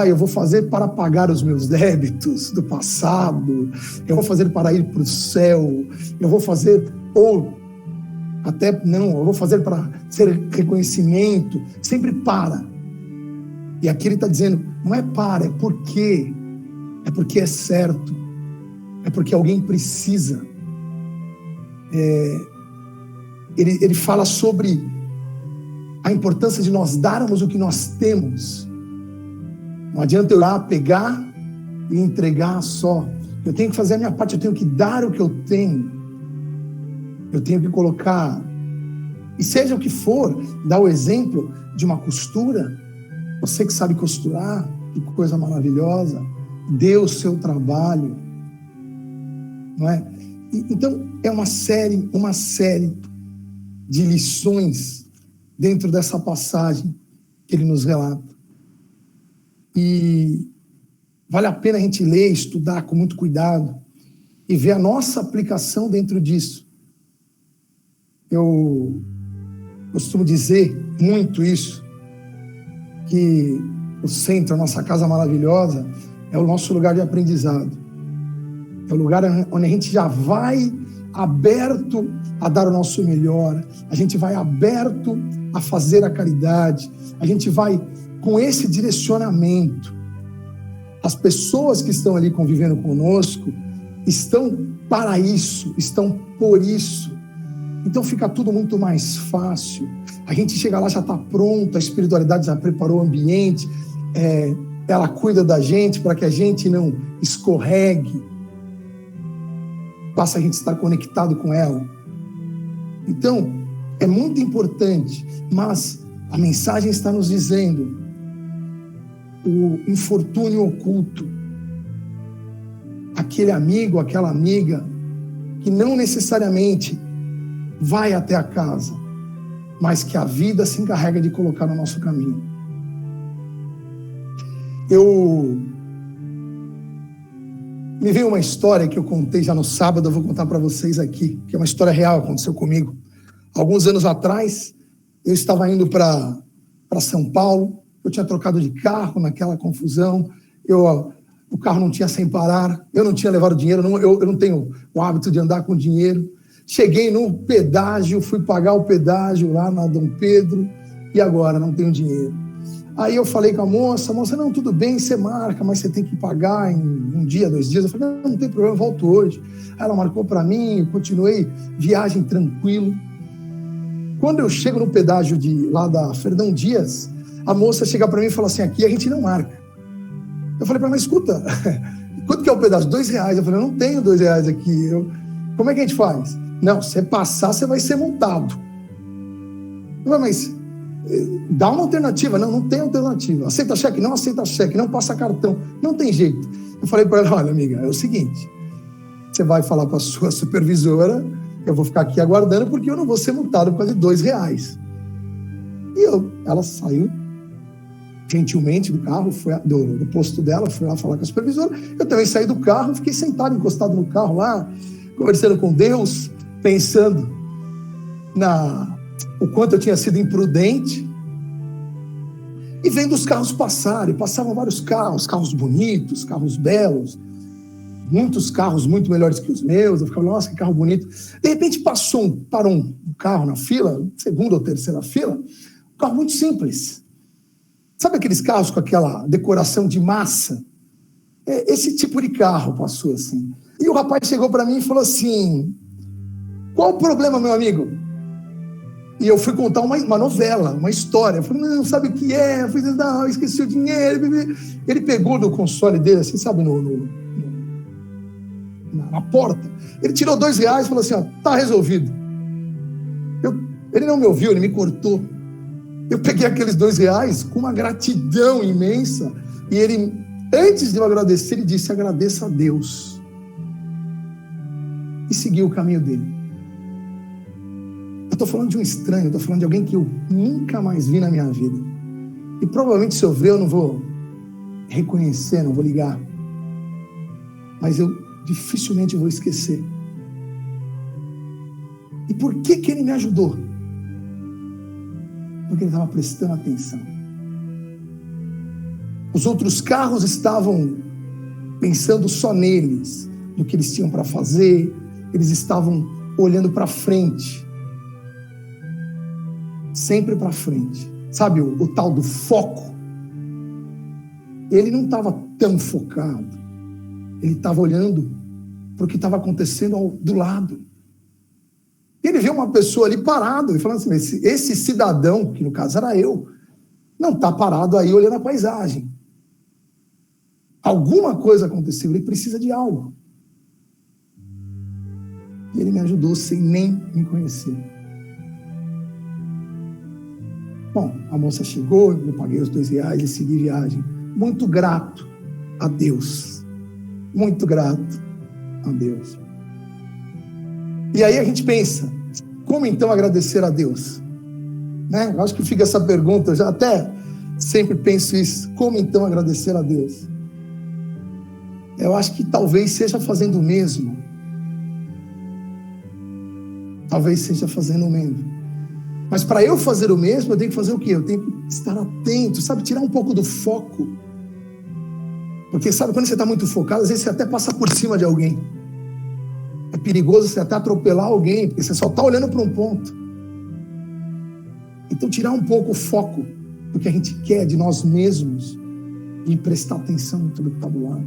eu vou fazer para pagar os meus débitos do passado, eu vou fazer para ir para o céu, eu vou fazer, eu vou fazer para ser reconhecimento, sempre para. E aqui ele está dizendo, não é para, é porque é certo, é porque alguém precisa. Ele fala sobre a importância de nós darmos o que nós temos. Não adianta eu ir lá pegar e entregar só. Eu tenho que fazer a minha parte, eu tenho que dar o que eu tenho. Eu tenho que colocar, e seja o que for, dar o exemplo de uma costura. Você que sabe costurar, que coisa maravilhosa, dê o seu trabalho, não é? Então, é uma série de lições dentro dessa passagem que ele nos relata. E vale a pena a gente ler, estudar com muito cuidado e ver a nossa aplicação dentro disso. Eu costumo dizer muito isso, que o centro, a nossa casa maravilhosa, é o nosso lugar de aprendizado. É o lugar onde a gente já vai aberto a dar o nosso melhor, a gente vai aberto a fazer a caridade, a gente vai com esse direcionamento. As pessoas que estão ali convivendo conosco estão para isso, estão por isso. Então fica tudo muito mais fácil. A gente chega lá, já está pronto, a espiritualidade já preparou o ambiente, ela cuida da gente para que a gente não escorregue. Basta a gente estar conectado com ela. Então, é muito importante, mas a mensagem está nos dizendo o infortúnio oculto, aquele amigo, aquela amiga que não necessariamente vai até a casa, mas que a vida se encarrega de colocar no nosso caminho. Me veio uma história que eu contei já no sábado, eu vou contar para vocês aqui, que é uma história real, aconteceu comigo. Alguns anos atrás, eu estava indo para São Paulo, eu tinha trocado de carro naquela confusão, o carro não tinha sem parar, eu não tinha levado dinheiro, eu não tenho o hábito de andar com dinheiro, cheguei no pedágio, fui pagar o pedágio lá na Dom Pedro, e agora não tenho dinheiro. Aí eu falei com a moça, não, tudo bem, você marca, mas você tem que pagar em um dia, 2 dias. Eu falei, não tem problema, eu volto hoje. Aí ela marcou para mim, eu continuei viagem tranquilo. Quando eu chego no pedágio lá da Fernão Dias, a moça chega para mim e fala assim, aqui a gente não marca. Eu falei para ela, mas escuta, quanto que é o pedágio? R$2. Eu falei, eu não tenho R$2 aqui. Como é que a gente faz? Não, se você passar, você vai ser multado. Eu falei, mas dá uma alternativa. Não tem alternativa. Aceita cheque? Não aceita cheque. Não passa cartão. Não tem jeito. Eu falei para ela, olha, amiga, é o seguinte, você vai falar com a sua supervisora, eu vou ficar aqui aguardando porque eu não vou ser multado por causa de R$2. E ela saiu gentilmente do carro, do posto dela, fui lá falar com a supervisora. Eu também saí do carro, fiquei sentado, encostado no carro lá, conversando com Deus, pensando o quanto eu tinha sido imprudente, e vendo os carros passarem. Passavam vários carros bonitos, carros belos, muitos carros muito melhores que os meus. Eu ficava, nossa, que carro bonito. De repente parou um carro na fila, segunda ou terceira fila, um carro muito simples. Sabe aqueles carros com aquela decoração de massa? Esse tipo de carro passou assim. E o rapaz chegou para mim e falou assim, qual o problema, meu amigo? E eu fui contar uma novela, uma história. Eu falei, não sabe o que é? Eu falei, não, eu esqueci o dinheiro. Ele pegou do console dele, assim, sabe, na porta. Ele tirou R$2 e falou assim, ó, tá resolvido. Ele não me ouviu, ele me cortou. Eu peguei aqueles R$2 com uma gratidão imensa. E ele, antes de eu agradecer, ele disse, agradeça a Deus. E seguiu o caminho dele. Eu estou falando de um estranho, eu estou falando de alguém que eu nunca mais vi na minha vida. E provavelmente se eu ver eu não vou reconhecer, não vou ligar. Mas eu dificilmente vou esquecer. E por que ele me ajudou? Porque ele estava prestando atenção. Os outros carros estavam pensando só neles, no que eles tinham para fazer. Eles estavam olhando para frente. Sempre para frente. Sabe o tal do foco? Ele não estava tão focado. Ele estava olhando para o que estava acontecendo do lado. Ele viu uma pessoa ali parado e falando assim, esse cidadão, que no caso era eu, não está parado aí olhando a paisagem. Alguma coisa aconteceu, ele precisa de algo. E ele me ajudou sem nem me conhecer. Bom, a moça chegou, eu paguei os R$2 e segui viagem. Muito grato a Deus. Muito grato a Deus. E aí a gente pensa, como então agradecer a Deus? Né? Eu acho que fica essa pergunta, eu já até sempre penso isso. Como então agradecer a Deus? Eu acho que talvez seja fazendo o mesmo. Talvez seja fazendo o mesmo. Mas para eu fazer o mesmo, eu tenho que fazer o quê? Eu tenho que estar atento, sabe? Tirar um pouco do foco. Porque sabe, quando você está muito focado, às vezes você até passa por cima de alguém. É perigoso você até atropelar alguém, porque você só está olhando para um ponto. Então tirar um pouco o foco do que a gente quer de nós mesmos e prestar atenção em tudo que está do lado.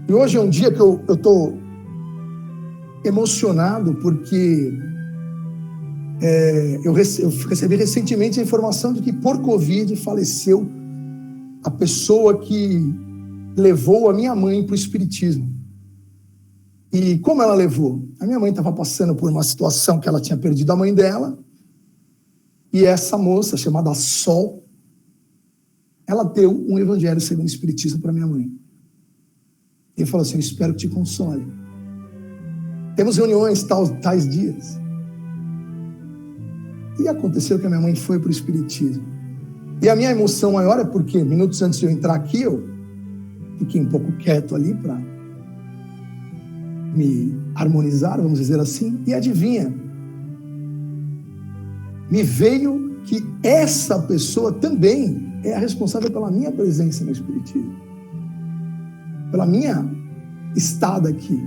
E hoje é um dia que eu estou emocionado porque eu recebi recentemente a informação de que por Covid faleceu a pessoa que levou a minha mãe para o espiritismo. E como ela levou? A minha mãe estava passando por uma situação que ela tinha perdido a mãe dela, e essa moça, chamada Sol, ela deu um evangelho segundo o espiritismo para minha mãe. E falou assim, eu espero que te console. Temos reuniões tais dias. E aconteceu que a minha mãe foi para o espiritismo. E a minha emoção maior é porque, minutos antes de eu entrar aqui, eu fiquei um pouco quieto ali para me harmonizar, vamos dizer assim. E adivinha? Me veio que essa pessoa também é a responsável pela minha presença no espiritismo. Pela minha estada aqui.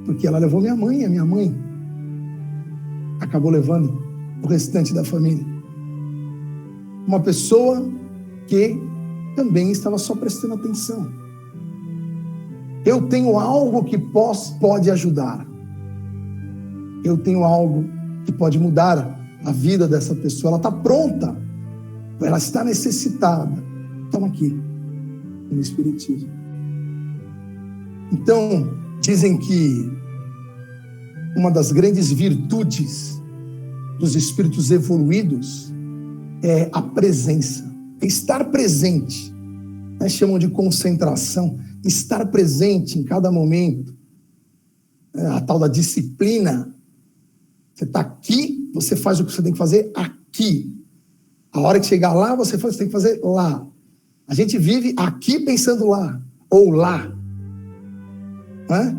Porque ela levou minha mãe, e a minha mãe acabou levando o restante da família. Uma pessoa que também estava só prestando atenção. Eu tenho algo que pode ajudar. Eu tenho algo que pode mudar a vida dessa pessoa. Ela está pronta. Ela está necessitada. Estamos aqui no Espiritismo. Então, dizem que uma das grandes virtudes dos espíritos evoluídos é a presença, é estar presente, né? Chamam de concentração, estar presente em cada momento, a tal da disciplina. Você está aqui, você faz o que você tem que fazer aqui. A hora que chegar lá, você faz o que você tem que fazer lá. A gente vive aqui pensando lá, ou lá. Né?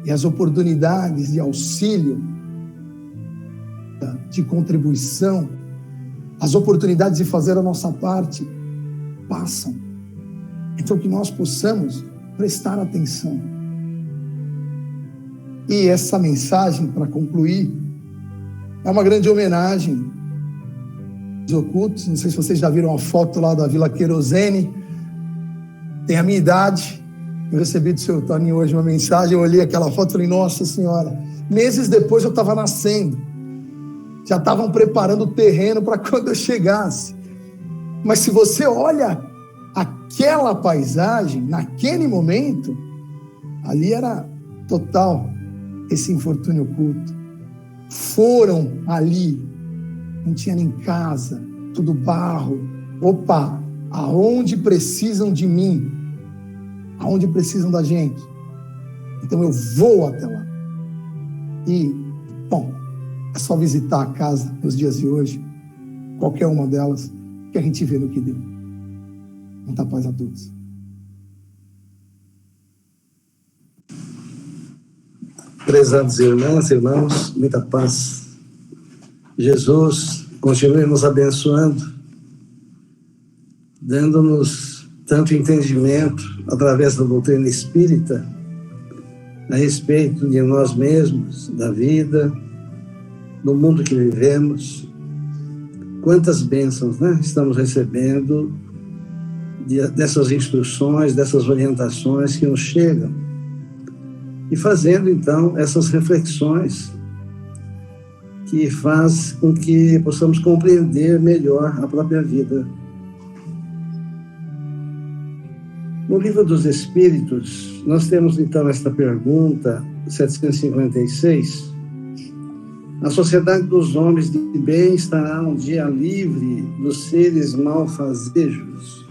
E as oportunidades de auxílio, de contribuição, as oportunidades de fazer a nossa parte passam. Então que nós possamos prestar atenção. E essa mensagem, para concluir, é uma grande homenagem aos ocultos. Não sei se vocês já viram a foto lá da Vila Querosene. Tem a minha idade. Eu recebi do seu Toninho hoje uma mensagem, eu olhei aquela foto e falei, nossa senhora, meses depois eu estava nascendo. Já estavam preparando o terreno para quando eu chegasse. Mas se você olha aquela paisagem, naquele momento, ali era total esse infortúnio oculto. Foram ali, não tinha nem casa, tudo barro. Opa, aonde precisam de mim? Aonde precisam da gente? Então eu vou até lá. E, bom, é só visitar a casa nos dias de hoje, qualquer uma delas, que a gente vê no que deu. Muita paz a todos. Prezados irmãs, irmãos, muita paz. Jesus continue nos abençoando, dando-nos tanto entendimento através da doutrina espírita a respeito de nós mesmos, da vida, do mundo que vivemos. Quantas bênçãos, né, estamos recebendo dessas instruções, dessas orientações que nos chegam, e fazendo então essas reflexões que faz com que possamos compreender melhor a própria vida. No Livro dos Espíritos, nós temos então esta pergunta, 756. A sociedade dos homens de bem estará um dia livre dos seres malfazejos?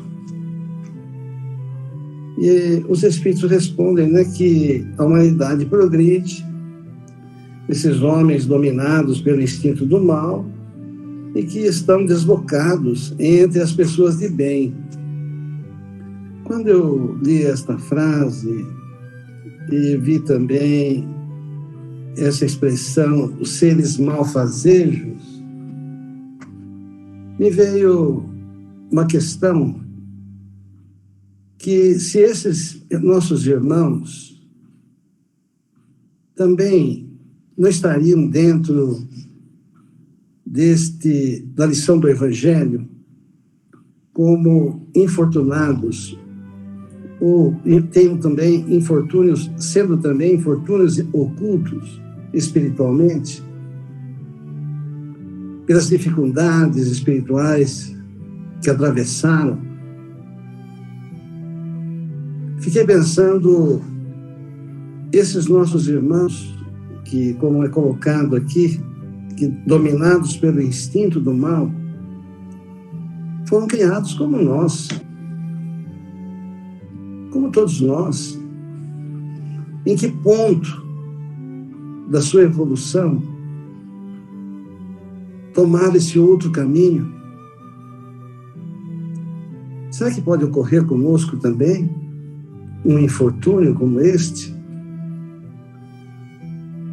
E os Espíritos respondem, né, que a humanidade progride, esses homens dominados pelo instinto do mal, e que estão deslocados entre as pessoas de bem. Quando eu li esta frase e vi também essa expressão, os seres malfazejos, me veio uma questão que se esses nossos irmãos também não estariam dentro da lição do Evangelho como infortunados, ou tenham também infortúnios, sendo também infortúnios ocultos espiritualmente, pelas dificuldades espirituais que atravessaram. Fiquei pensando, esses nossos irmãos, que, como é colocado aqui, que dominados pelo instinto do mal, foram criados como nós, como todos nós. Em que ponto da sua evolução tomar esse outro caminho? Será que pode ocorrer conosco também um infortúnio como este?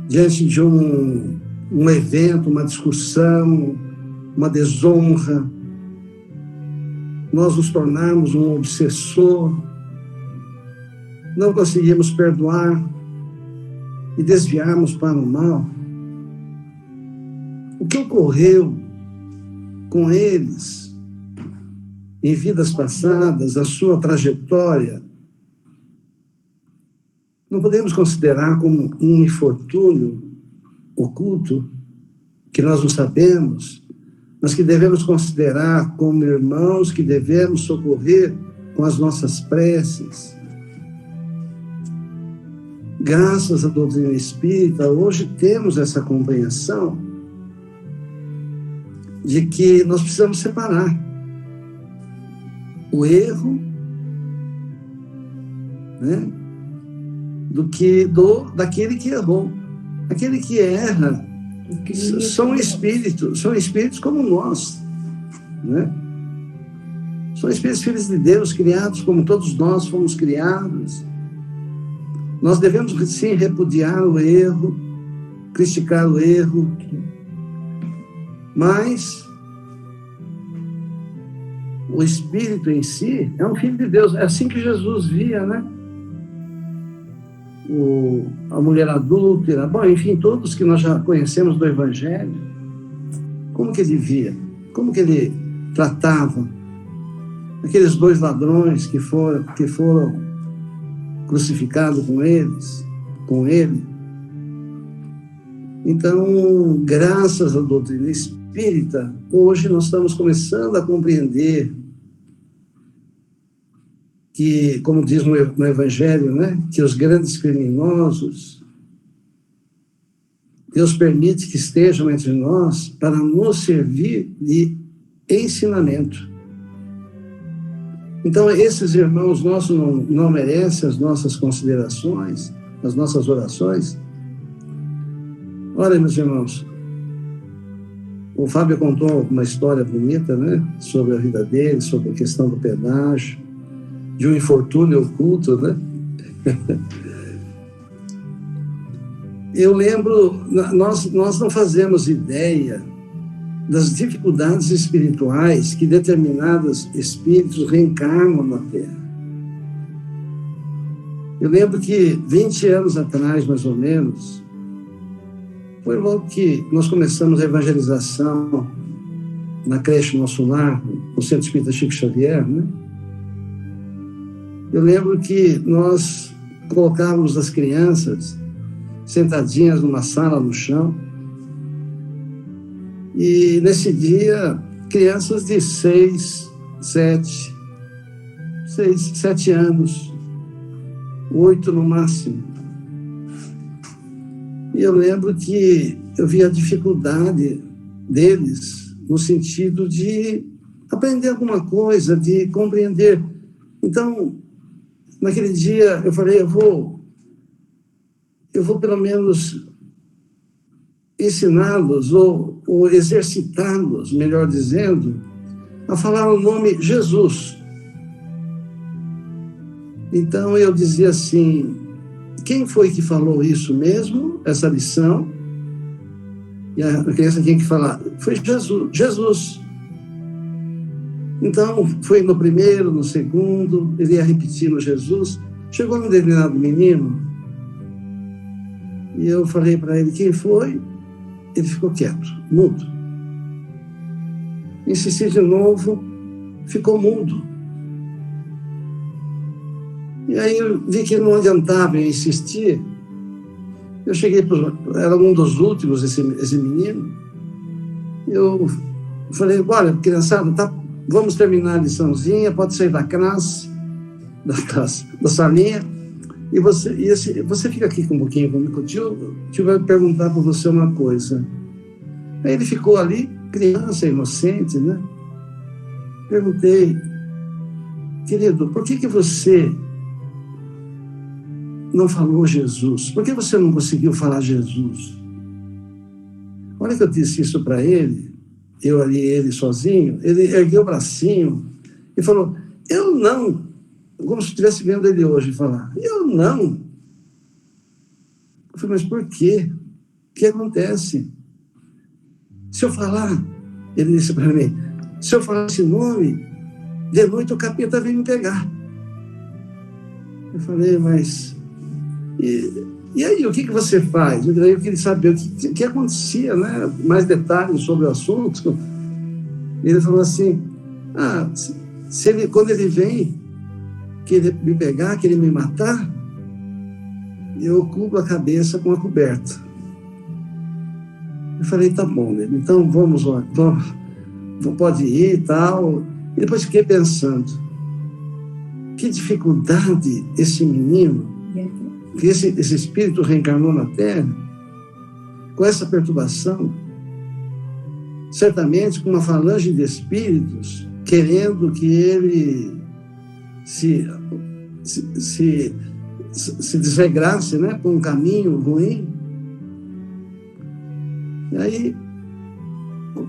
Diante de um evento, uma discussão, uma desonra, nós nos tornarmos um obsessor, não conseguimos perdoar e desviarmos para o mal. o que ocorreu com eles em vidas passadas, a sua trajetória, não podemos considerar como um infortúnio oculto que nós não sabemos, mas que devemos considerar como irmãos que devemos socorrer com as nossas preces. Graças à doutrina espírita, hoje temos essa compreensão de que nós precisamos separar o erro, né, daquele que errou. Aquele que erra são espíritos como nós, né? São espíritos filhos de Deus, criados como todos nós fomos criados. Nós devemos, sim, repudiar o erro, criticar o erro, mas o espírito em si é um filho de Deus. É assim que Jesus via, né? A mulher adúltera, bom, enfim, todos que nós já conhecemos do Evangelho, como que ele via? Como que ele tratava aqueles 2 ladrões que foram crucificados com ele? Então, graças à doutrina espírita, hoje nós estamos começando a compreender que, como diz no Evangelho, né, que os grandes criminosos, Deus permite que estejam entre nós para nos servir de ensinamento. Então, esses irmãos nossos não merecem as nossas considerações, as nossas orações? Olha, meus irmãos, o Fábio contou uma história bonita, né, sobre a vida dele, sobre a questão do pedágio, de um infortúnio oculto, né? Eu lembro, nós não fazemos ideia das dificuldades espirituais que determinados espíritos reencarnam na Terra. Eu lembro que 20 anos atrás, mais ou menos, foi logo que nós começamos a evangelização na creche Nosso Lar, no Centro Espírita Chico Xavier, né? Eu lembro que nós colocávamos as crianças sentadinhas numa sala no chão, e nesse dia, crianças de 6, 7 anos, 8 no máximo. E eu lembro que eu vi a dificuldade deles no sentido de aprender alguma coisa, de compreender. Então, naquele dia, eu falei, eu vou pelo menos ensiná-los ou exercitá-los, melhor dizendo, a falar o nome Jesus. Então, eu dizia assim, quem foi que falou isso mesmo, essa lição? E a criança tinha que falar, foi Jesus. Então, foi no primeiro, no segundo, ele ia repetindo Jesus. Chegou um determinado menino, e eu falei para ele, quem foi? Ele ficou quieto, mudo. Insisti de novo, ficou mudo. E aí eu vi que não adiantava em insistir. Eu cheguei, era um dos últimos, esse menino. Eu falei, olha, criançada, tá, vamos terminar a liçãozinha, pode sair da classe, da salinha, e você fica aqui com um pouquinho comigo. O tio vai perguntar para você uma coisa. Aí ele ficou ali, criança, inocente, né? Perguntei, querido, por que você não falou Jesus? Por que você não conseguiu falar Jesus? Olha que eu disse isso para ele, eu ali, ele sozinho, ele ergueu o bracinho e falou, eu não. Como se estivesse vendo ele hoje falar, eu não. Eu falei, mas por quê? O que acontece? Se eu falar, ele disse para mim, se eu falar esse nome, de noite o capeta vem me pegar. Eu falei, mas E aí, o que você faz? Eu queria saber o que acontecia, né? Mais detalhes sobre o assunto. Ele falou assim, quando ele vem querer me pegar, querer me matar, eu cubro a cabeça com a coberta. Eu falei, tá bom, né? Então vamos, não pode ir e tal. E depois fiquei pensando, que dificuldade esse menino, que esse espírito reencarnou na Terra, com essa perturbação, certamente com uma falange de espíritos, querendo que ele se desregrasse, né, por um caminho ruim. E aí,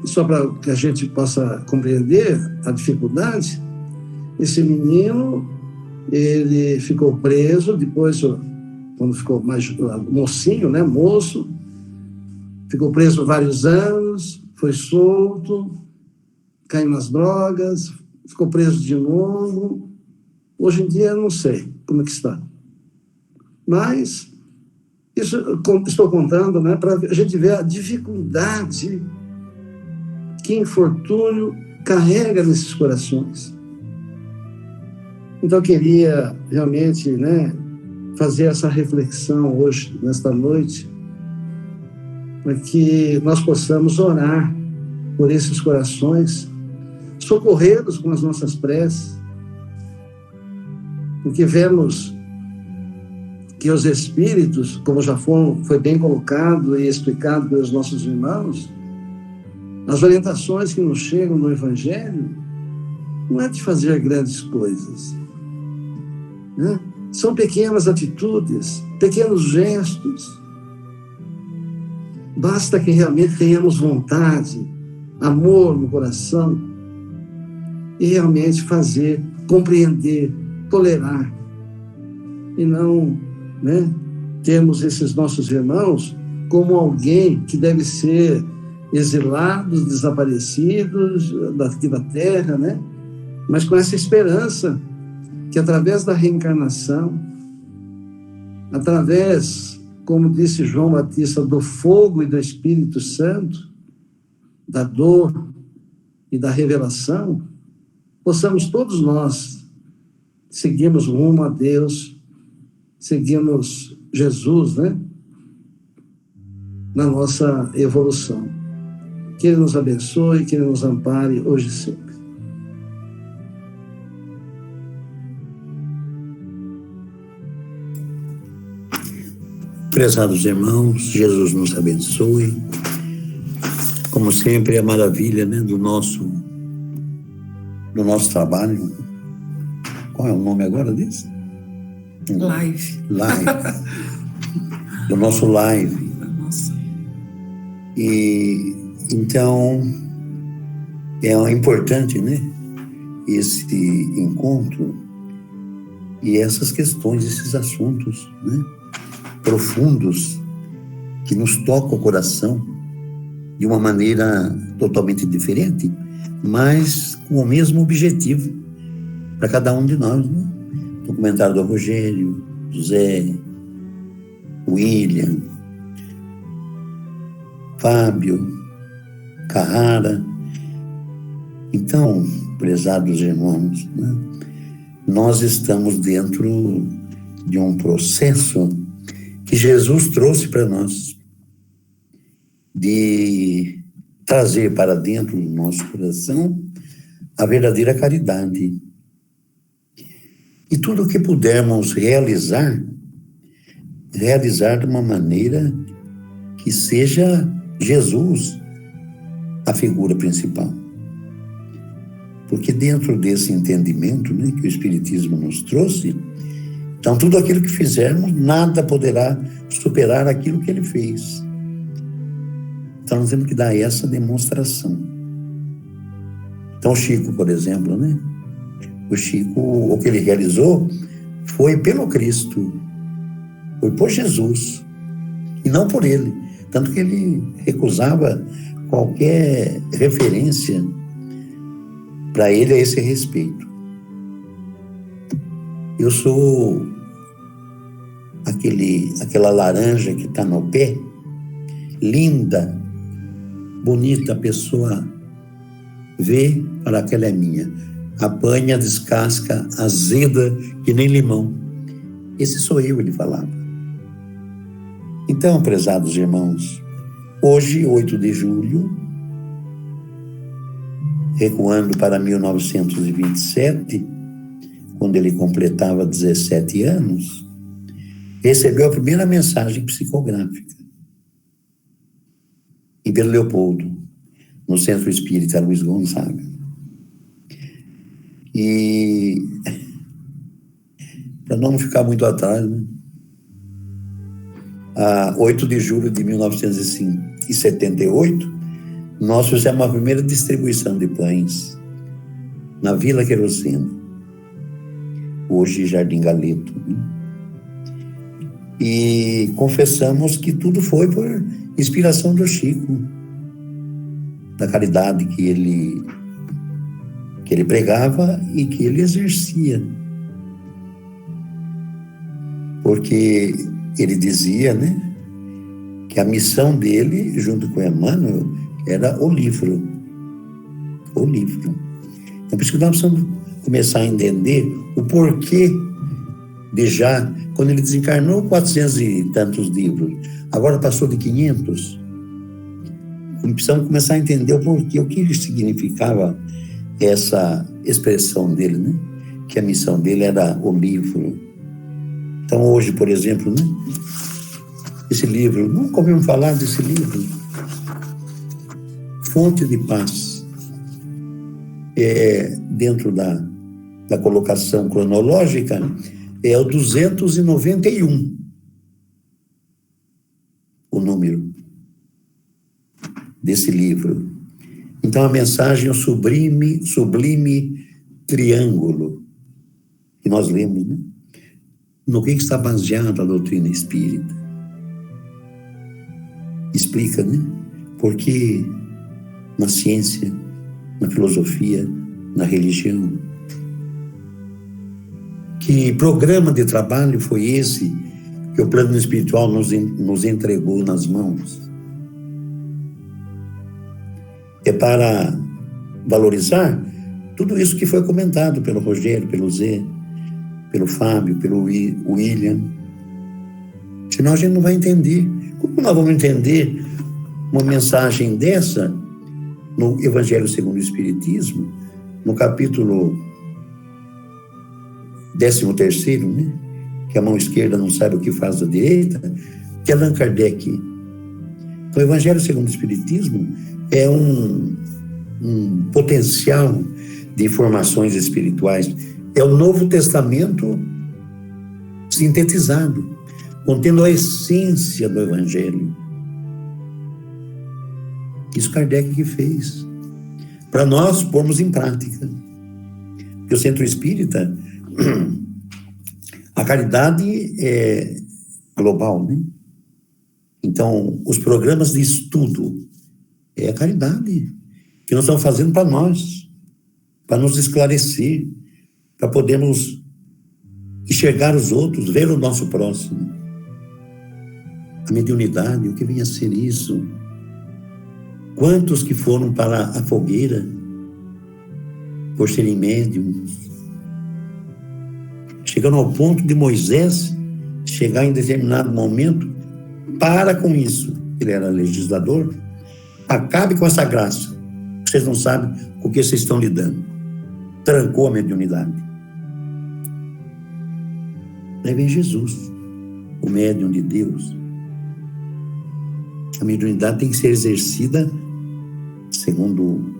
só para que a gente possa compreender a dificuldade, esse menino, ele ficou preso, depois, quando ficou mais mocinho, né, moço, ficou preso vários anos, foi solto, caiu nas drogas, ficou preso de novo. Hoje em dia, eu não sei como é que está. Mas, isso estou contando, né, para a gente ver a dificuldade que infortúnio carrega nesses corações. Então, eu queria realmente, né, fazer essa reflexão hoje, nesta noite, para que nós possamos orar por esses corações, socorrê-los com as nossas preces, porque vemos que os espíritos, como já foi bem colocado e explicado pelos nossos irmãos, as orientações que nos chegam no Evangelho não é de fazer grandes coisas, né? São pequenas atitudes, pequenos gestos. Basta que realmente tenhamos vontade, amor no coração e realmente fazer, compreender, tolerar. E não, né, termos esses nossos irmãos como alguém que deve ser exilados, desaparecidos daqui da Terra, né? Mas com essa esperança que através da reencarnação, através, como disse João Batista, do fogo e do Espírito Santo, da dor e da revelação, possamos todos nós seguirmos rumo a Deus, seguirmos Jesus, né, na nossa evolução. Que Ele nos abençoe, que Ele nos ampare hoje e sempre. Prezados irmãos, Jesus nos abençoe. Como sempre, é a maravilha, né, do nosso trabalho. Qual é o nome agora disso? Live. Do nosso live. E então é importante, né, esse encontro e essas questões, esses assuntos, né, profundos que nos tocam o coração de uma maneira totalmente diferente, mas com o mesmo objetivo para cada um de nós, né? O comentário do Rogério, José, William, Fábio, Carrara. Então, prezados irmãos, né, nós estamos dentro de um processo que Jesus trouxe para nós, de trazer para dentro do nosso coração a verdadeira caridade. E tudo o que pudermos realizar de uma maneira que seja Jesus a figura principal. Porque dentro desse entendimento, né, que o Espiritismo nos trouxe, então tudo aquilo que fizermos, nada poderá superar aquilo que Ele fez. Então nós temos que dar essa demonstração. Então o Chico, por exemplo, né? O Chico, o que ele realizou foi pelo Cristo, foi por Jesus, e não por ele. Tanto que ele recusava qualquer referência para ele a esse respeito. Eu sou aquela laranja que está no pé, linda, bonita, a pessoa vê, fala, aquela é minha. Apanha, descasca, azeda, que nem limão. Esse sou eu, ele falava. Então, prezados irmãos, hoje, 8 de julho, recuando para 1927, quando ele completava 17 anos, recebeu a primeira mensagem psicográfica em Pedro Leopoldo, no Centro Espírita Luiz Gonzaga. E, para não ficar muito atrás, né? A 8 de julho de 1978, nós fizemos a primeira distribuição de pães na Vila Querosene, hoje Jardim Galeto, né? E confessamos que tudo foi por inspiração do Chico, da caridade que ele pregava e que ele exercia. Porque ele dizia, né, que a missão dele, junto com Emmanuel, era o livro. O livro. Então, por isso que nós precisamos começar a entender o porquê de já, quando ele desencarnou, 400 e tantos livros, agora passou de 500. Precisamos começar a entender o porquê, o que significava essa expressão dele, né? Que a missão dele era o livro. Então, hoje, por exemplo, né? Esse livro, nunca ouvimos falar desse livro. Fonte de Paz. Dentro da colocação cronológica, é o 291, o número desse livro. Então, a mensagem é o sublime triângulo que nós lemos, né? No que está baseada a doutrina espírita? Explica, né? Porque na ciência, na filosofia, na religião, que programa de trabalho foi esse que o plano espiritual nos entregou nas mãos? É para valorizar tudo isso que foi comentado pelo Rogério, pelo Zé, pelo Fábio, pelo William. Senão a gente não vai entender. Como nós vamos entender uma mensagem dessa no Evangelho segundo o Espiritismo, no capítulo 13º, né? Que a mão esquerda não sabe o que faz a direita, que é Allan Kardec. Então, o Evangelho segundo o Espiritismo é um potencial de informações espirituais. É o Novo Testamento sintetizado, contendo a essência do Evangelho. Isso Kardec que fez, para nós pormos em prática. Porque o Centro Espírita, a caridade é global, né? Então, os programas de estudo é a caridade que nós estamos fazendo para nós, para nos esclarecer, para podermos enxergar os outros, ver o nosso próximo. A mediunidade, o que vem a ser isso? Quantos que foram para a fogueira por serem médiums, chegando ao ponto de Moisés chegar em determinado momento, para com isso, ele era legislador, acabe com essa graça, vocês não sabem com o que vocês estão lidando. Trancou a mediunidade. Aí vem Jesus, o médium de Deus. A mediunidade tem que ser exercida, segundo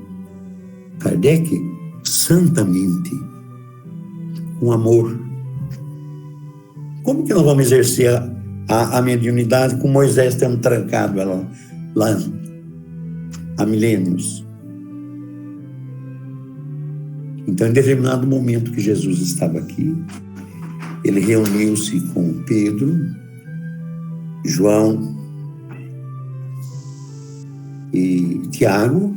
Kardec, santamente, com amor. Como que nós vamos exercer a mediunidade com Moisés tendo trancado ela lá há milênios? Então, em determinado momento que Jesus estava aqui, ele reuniu-se com Pedro, João e Tiago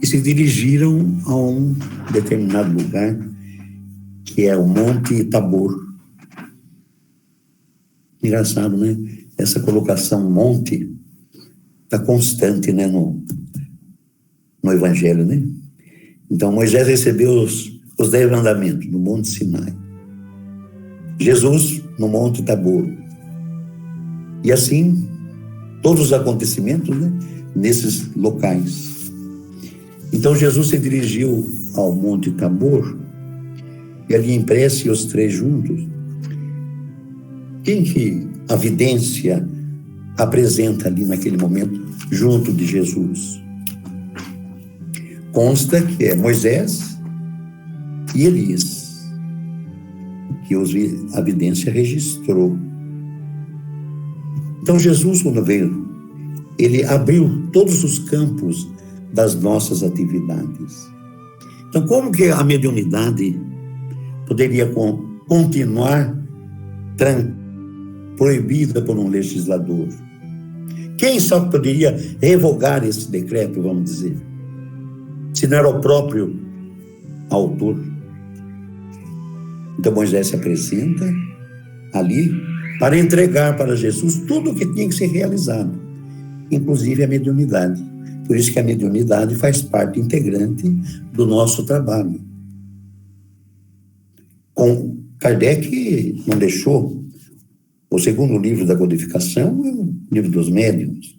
e se dirigiram a um determinado lugar, que é o Monte Tabor. Engraçado, né? Essa colocação monte está constante, né, no Evangelho, né? Então, Moisés recebeu os 10 mandamentos no Monte Sinai. Jesus no Monte Tabor. E assim, todos os acontecimentos, né, nesses locais. Então, Jesus se dirigiu ao Monte Tabor, e ali em prece, os 3 juntos. Quem que a vidência apresenta ali naquele momento, junto de Jesus? Consta que é Moisés e Elias, que a vidência registrou. Então, Jesus, quando veio, ele abriu todos os campos das nossas atividades. Então, como que a mediunidade poderia continuar proibida por um legislador? Quem só poderia revogar esse decreto, vamos dizer, se não era o próprio autor? Então Moisés se apresenta ali para entregar para Jesus tudo o que tinha que ser realizado, inclusive a mediunidade. Por isso que a mediunidade faz parte integrante do nosso trabalho. Com Kardec não deixou. O segundo livro da codificação é o livro dos médiuns,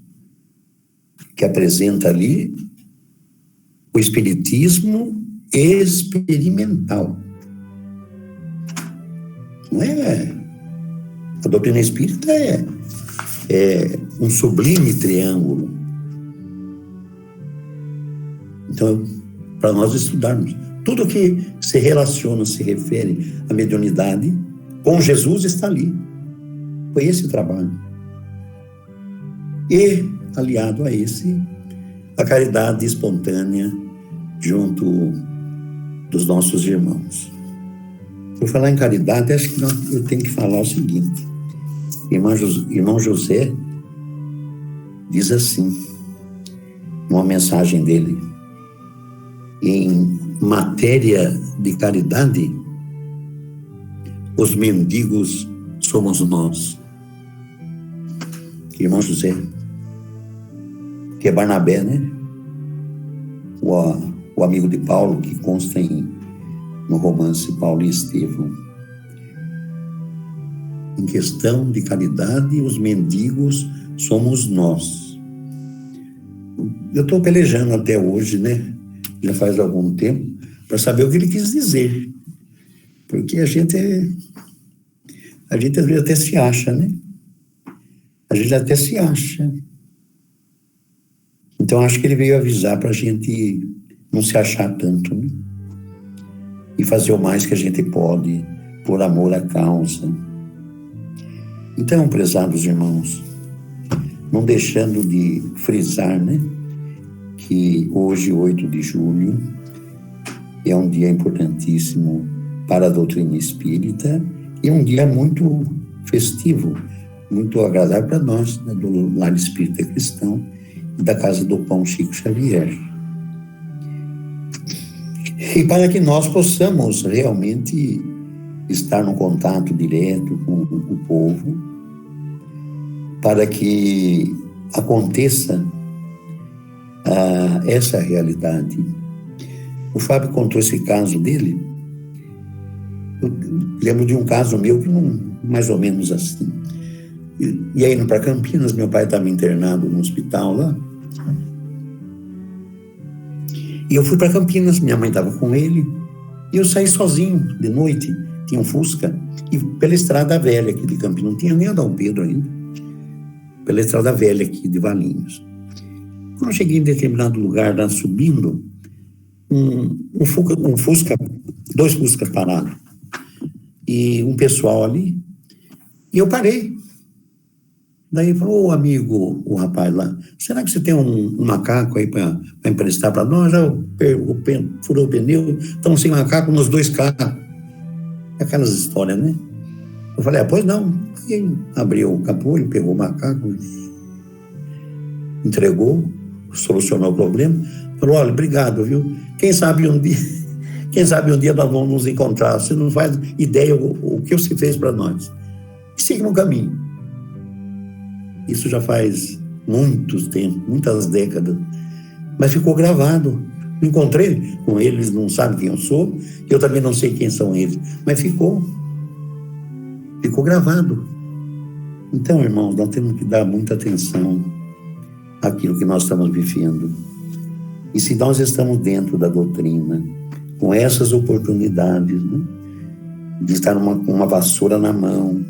que apresenta ali o espiritismo experimental. Não é? A doutrina espírita é um sublime triângulo. Então, para nós estudarmos, tudo que se relaciona, se refere à mediunidade, com Jesus está ali. Foi esse trabalho. E, aliado a esse, a caridade espontânea junto dos nossos irmãos. Por falar em caridade, acho que eu tenho que falar o seguinte. Irmão José diz assim, numa mensagem dele, em matéria de caridade, os mendigos somos nós. Irmão José, que é Barnabé, né? O amigo de Paulo, que consta no romance Paulo e Estevão. Em questão de caridade, os mendigos somos nós. Eu estou pelejando até hoje, né? Já faz algum tempo, para saber o que ele quis dizer. Porque a gente às vezes até se acha, né? A gente até se acha. Então, acho que ele veio avisar para a gente não se achar tanto, né? E fazer o mais que a gente pode por amor à causa. Então, prezados irmãos, não deixando de frisar, né, que hoje, 8 de julho, é um dia importantíssimo para a doutrina espírita e um dia muito festivo, muito agradável para nós, né, do Lar Espírita Cristão e da Casa do Pão Chico Xavier. E para que nós possamos realmente estar no contato direto com o povo, para que aconteça essa realidade. O Fábio contou esse caso dele. Eu lembro de um caso meu que mais ou menos assim. E aí indo para Campinas, meu pai estava internado no hospital lá. E eu fui para Campinas, minha mãe estava com ele, e eu saí sozinho de noite, tinha um Fusca, e pela estrada velha aqui de Campinas, não tinha nem a Dom Pedro ainda, pela estrada velha aqui de Valinhos. Quando eu cheguei em determinado lugar, lá subindo, um Fusca, 2 Fuscas parados, e um pessoal ali, e eu parei. Daí falou, ô amigo, o rapaz lá, será que você tem um macaco aí para emprestar para nós? Já furou o pneu, estamos sem macaco nos 2 carros. Aquelas histórias, né? Eu falei, pois não. E ele abriu o capô, ele pegou o macaco, entregou, solucionou o problema. Falou, olha, obrigado, viu? Quem sabe um dia nós vamos nos encontrar. Você não faz ideia o que você fez para nós. E siga no caminho. Isso já faz muitos tempos, muitas décadas. Mas ficou gravado. Encontrei com eles, não sabem quem eu sou, eu também não sei quem são eles, mas ficou gravado. Então, irmãos, nós temos que dar muita atenção àquilo que nós estamos vivendo. E se nós estamos dentro da doutrina, com essas oportunidades, né, de estar com uma vassoura na mão,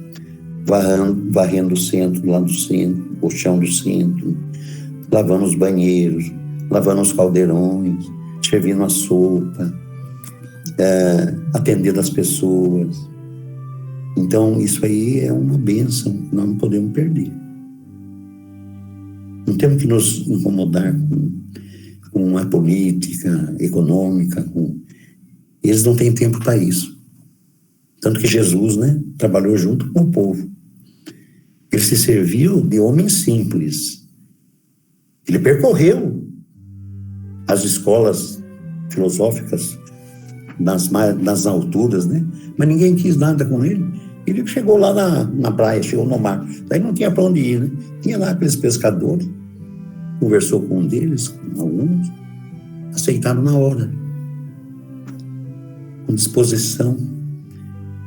varrendo o centro, lá do centro, o chão do centro, lavando os banheiros, lavando os caldeirões, servindo a sopa, atendendo as pessoas. Então, isso aí é uma bênção que nós não podemos perder. Não temos que nos incomodar com a política econômica. Eles não têm tempo para isso. Tanto que Jesus, né, trabalhou junto com o povo. Ele se serviu de homem simples. Ele percorreu as escolas filosóficas nas alturas, né? Mas ninguém quis nada com ele. Ele chegou lá na praia, chegou no mar. Daí não tinha para onde ir, né? Tinha lá aqueles pescadores, conversou com um deles, com alguns, aceitaram na hora, com disposição,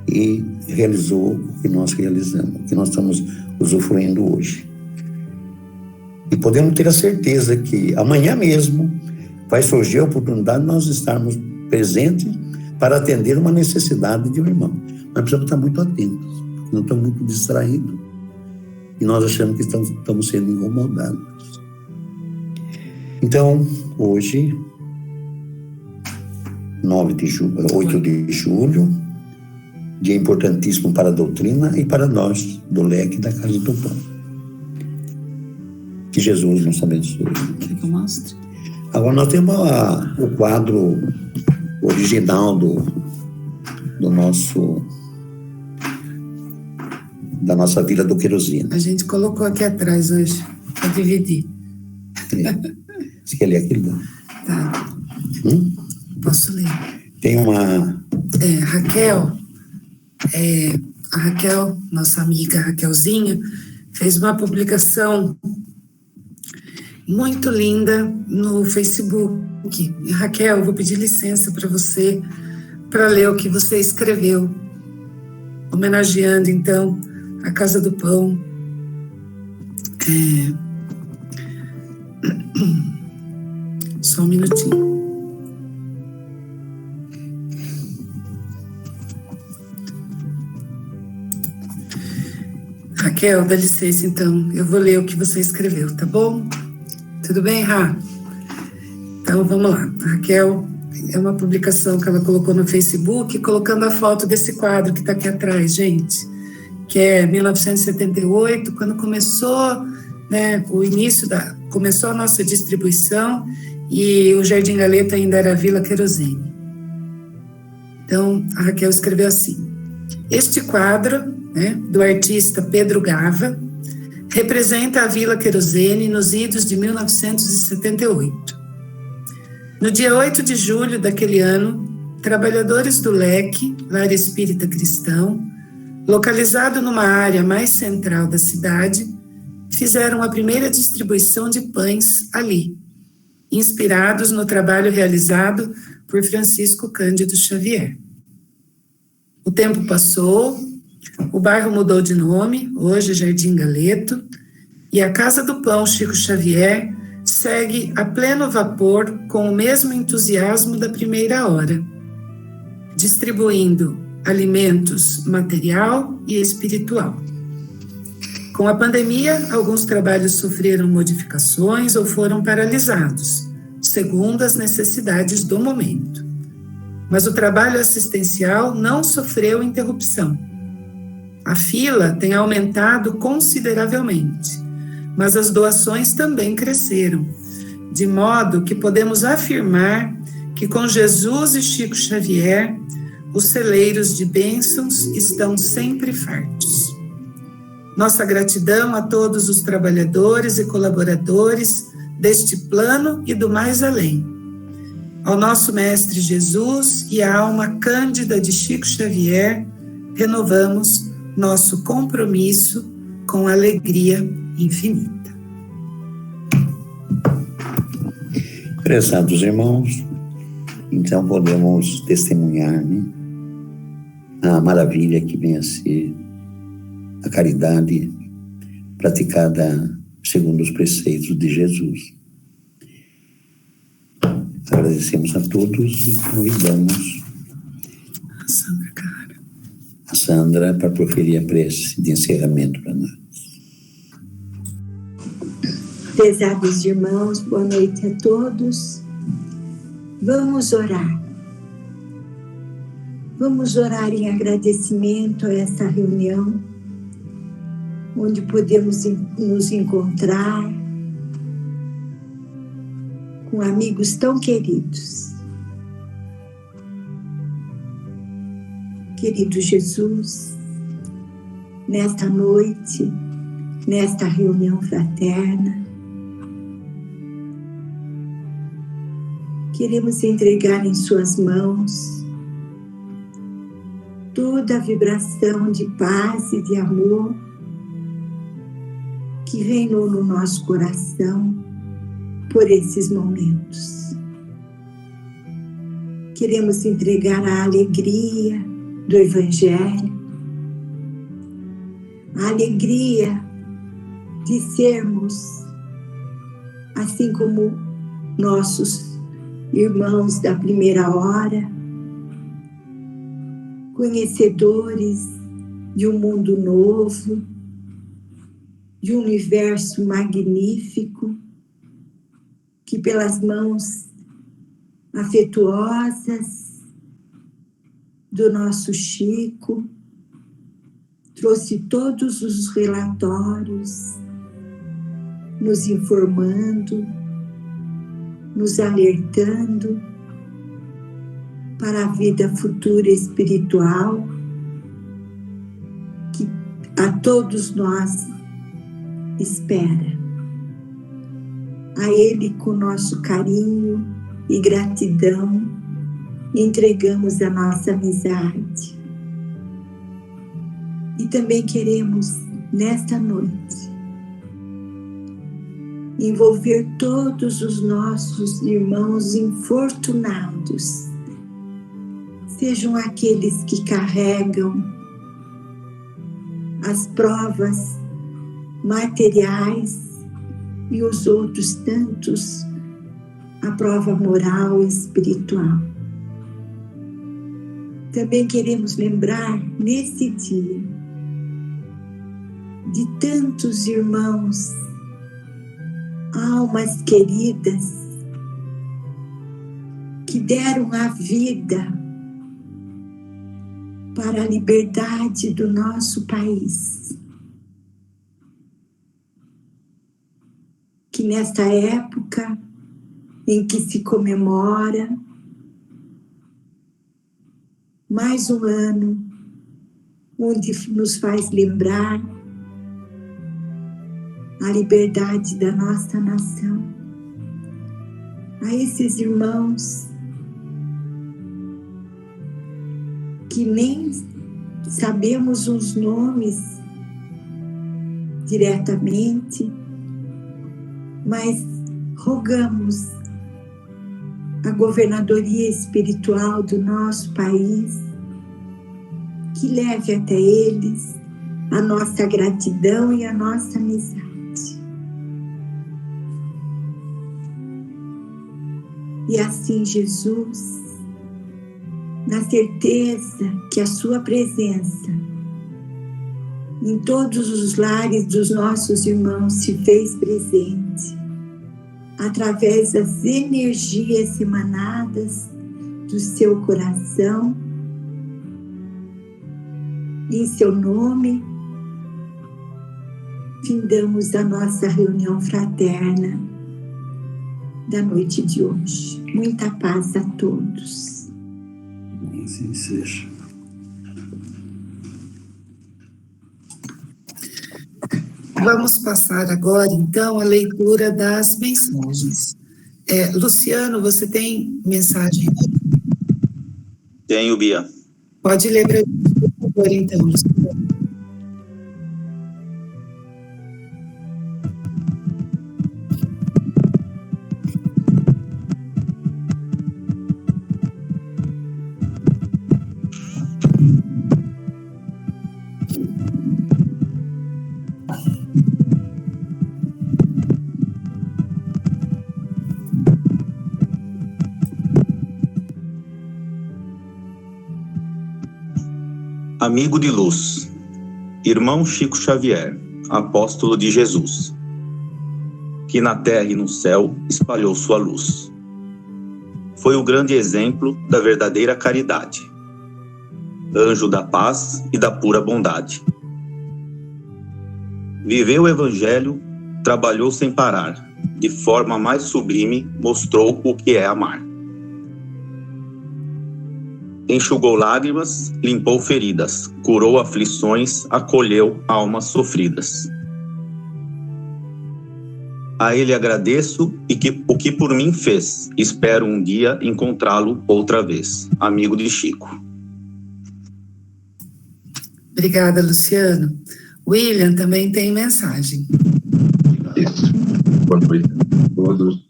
e realizou o que nós realizamos, o que nós estamos usufruindo hoje. E podemos ter a certeza que amanhã mesmo vai surgir a oportunidade de nós estarmos presentes para atender uma necessidade de um irmão. Nós precisamos estar muito atentos, porque nós estamos muito distraídos. E nós achamos que estamos sendo incomodados. Então, hoje, 8 de julho, dia importantíssimo para a doutrina e para nós, do leque da Casa do Pão. Que Jesus nos abençoe. Quer que eu mostre? Agora nós temos o quadro original da nossa Vila do Querosene. A gente colocou aqui atrás hoje, para dividir. Você quer ler aquilo? Tá. Posso ler? Tem uma... A Raquel, nossa amiga Raquelzinha, fez uma publicação muito linda no Facebook. E, Raquel, eu vou pedir licença para você, para ler o que você escreveu, homenageando, então, a Casa do Pão. Só um minutinho. Raquel, dá licença, então. Eu vou ler o que você escreveu, tá bom? Tudo bem, Ra? Então, vamos lá. A Raquel, é uma publicação que ela colocou no Facebook, colocando a foto desse quadro que está aqui atrás, gente, que é 1978, quando começou, né, começou a nossa distribuição e o Jardim Galeta ainda era a Vila Querosene. Então, a Raquel escreveu assim: este quadro, né, do artista Pedro Gava, representa a Vila Querosene nos idos de 1978. No dia 8 de julho daquele ano, trabalhadores do Leque, Lar Espírita Cristão, localizado numa área mais central da cidade, fizeram a primeira distribuição de pães ali, inspirados no trabalho realizado por Francisco Cândido Xavier. O tempo passou, o bairro mudou de nome, hoje Jardim Galeto, e a Casa do Pão Chico Xavier segue a pleno vapor com o mesmo entusiasmo da primeira hora, distribuindo alimentos material e espiritual. Com a pandemia, alguns trabalhos sofreram modificações ou foram paralisados, segundo as necessidades do momento. Mas o trabalho assistencial não sofreu interrupção. A fila tem aumentado consideravelmente, mas as doações também cresceram, de modo que podemos afirmar que com Jesus e Chico Xavier, os celeiros de bênçãos estão sempre fartos. Nossa gratidão a todos os trabalhadores e colaboradores deste plano e do mais além. Ao nosso Mestre Jesus e à alma cândida de Chico Xavier, renovamos nosso compromisso com alegria infinita. Prezados irmãos, então podemos testemunhar, né, a maravilha que vem a ser a caridade praticada segundo os preceitos de Jesus. Agradecemos a todos e convidamos a Sandra para proferir a prece de encerramento para nós. Prezados irmãos, boa noite a todos. Vamos orar. Vamos orar em agradecimento a essa reunião, onde podemos nos encontrar com amigos tão queridos. Querido Jesus, nesta noite, nesta reunião fraterna, queremos entregar em suas mãos toda a vibração de paz e de amor que reinou no nosso coração por esses momentos. Queremos entregar a alegria do Evangelho, a alegria de sermos, assim como nossos irmãos da primeira hora, conhecedores de um mundo novo, de um universo magnífico, que pelas mãos afetuosas do nosso Chico, trouxe todos os relatórios, nos informando, nos alertando para a vida futura espiritual que a todos nós espera. A Ele, com nosso carinho e gratidão, entregamos a nossa amizade. E também queremos, nesta noite, envolver todos os nossos irmãos infortunados, sejam aqueles que carregam as provas materiais e os outros tantos a prova moral e espiritual. Também queremos lembrar nesse dia de tantos irmãos, almas queridas, que deram a vida para a liberdade do nosso país. Que nesta época em que se comemora mais um ano, onde nos faz lembrar a liberdade da nossa nação, a esses irmãos que nem sabemos os nomes diretamente, mas rogamos a governadoria espiritual do nosso país que leve até eles a nossa gratidão e a nossa amizade. E assim, Jesus, na certeza que a sua presença em todos os lares dos nossos irmãos se fez presente, através das energias emanadas do seu coração, em seu nome, findamos a nossa reunião fraterna da noite de hoje. Muita paz a todos. Assim seja. Vamos passar agora, então, a leitura das mensagens. Luciano, você tem mensagem? Tenho, Bia. Pode ler para mim, por favor, então, Luciano. Amigo de luz, irmão Chico Xavier, apóstolo de Jesus, que na terra e no céu espalhou sua luz. Foi o grande exemplo da verdadeira caridade, anjo da paz e da pura bondade. Viveu o Evangelho, trabalhou sem parar, de forma mais sublime mostrou o que é amar. Enxugou lágrimas, limpou feridas, curou aflições, acolheu almas sofridas. A ele agradeço o que por mim fez, espero um dia encontrá-lo outra vez. Amigo de Chico. Obrigada, Luciano. William também tem mensagem. Isso. Boa noite a todos.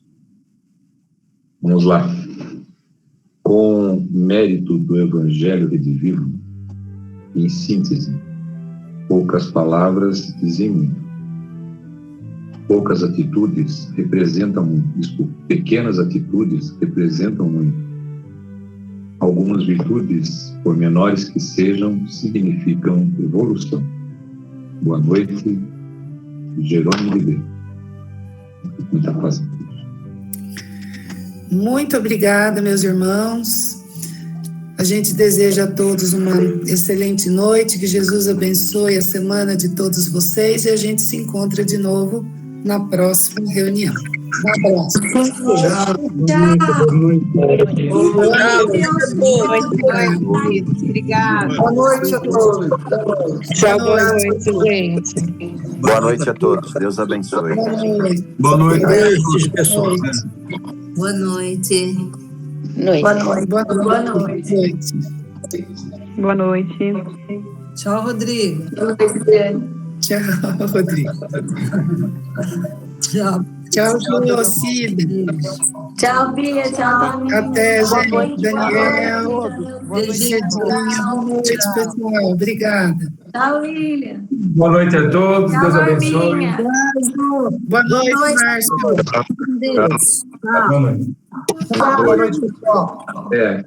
Vamos lá. Com mérito do Evangelho redivivo, em síntese, poucas palavras dizem muito. Poucas atitudes representam muito. Pequenas atitudes representam muito. Algumas virtudes, por menores que sejam, significam evolução. Boa noite, Jerônimo de Deus. Muita paz. Muito obrigada, meus irmãos. A gente deseja a todos uma excelente noite, que Jesus abençoe a semana de todos vocês e a gente se encontra de novo na próxima reunião. Um abraço. Obrigada. Boa noite a todos. Tchau, boa noite, gente. Boa noite a todos. Deus abençoe. Boa noite. pessoal. Boa noite. Boa noite. Boa noite. Boa noite. Tchau, Rodrigo. Tchau, Rodrigo. Tchau. Tchau, Júlio, Cida. Tchau, Bia. Tchau, até, gente. Daniel. Beijinho. Boa noite, pessoal. Obrigada. Tchau, William. Boa noite a todos. Tchau, Deus abençoe. Barbinha. Boa noite, Márcio. Deus. Boa noite. Boa noite, pessoal. É.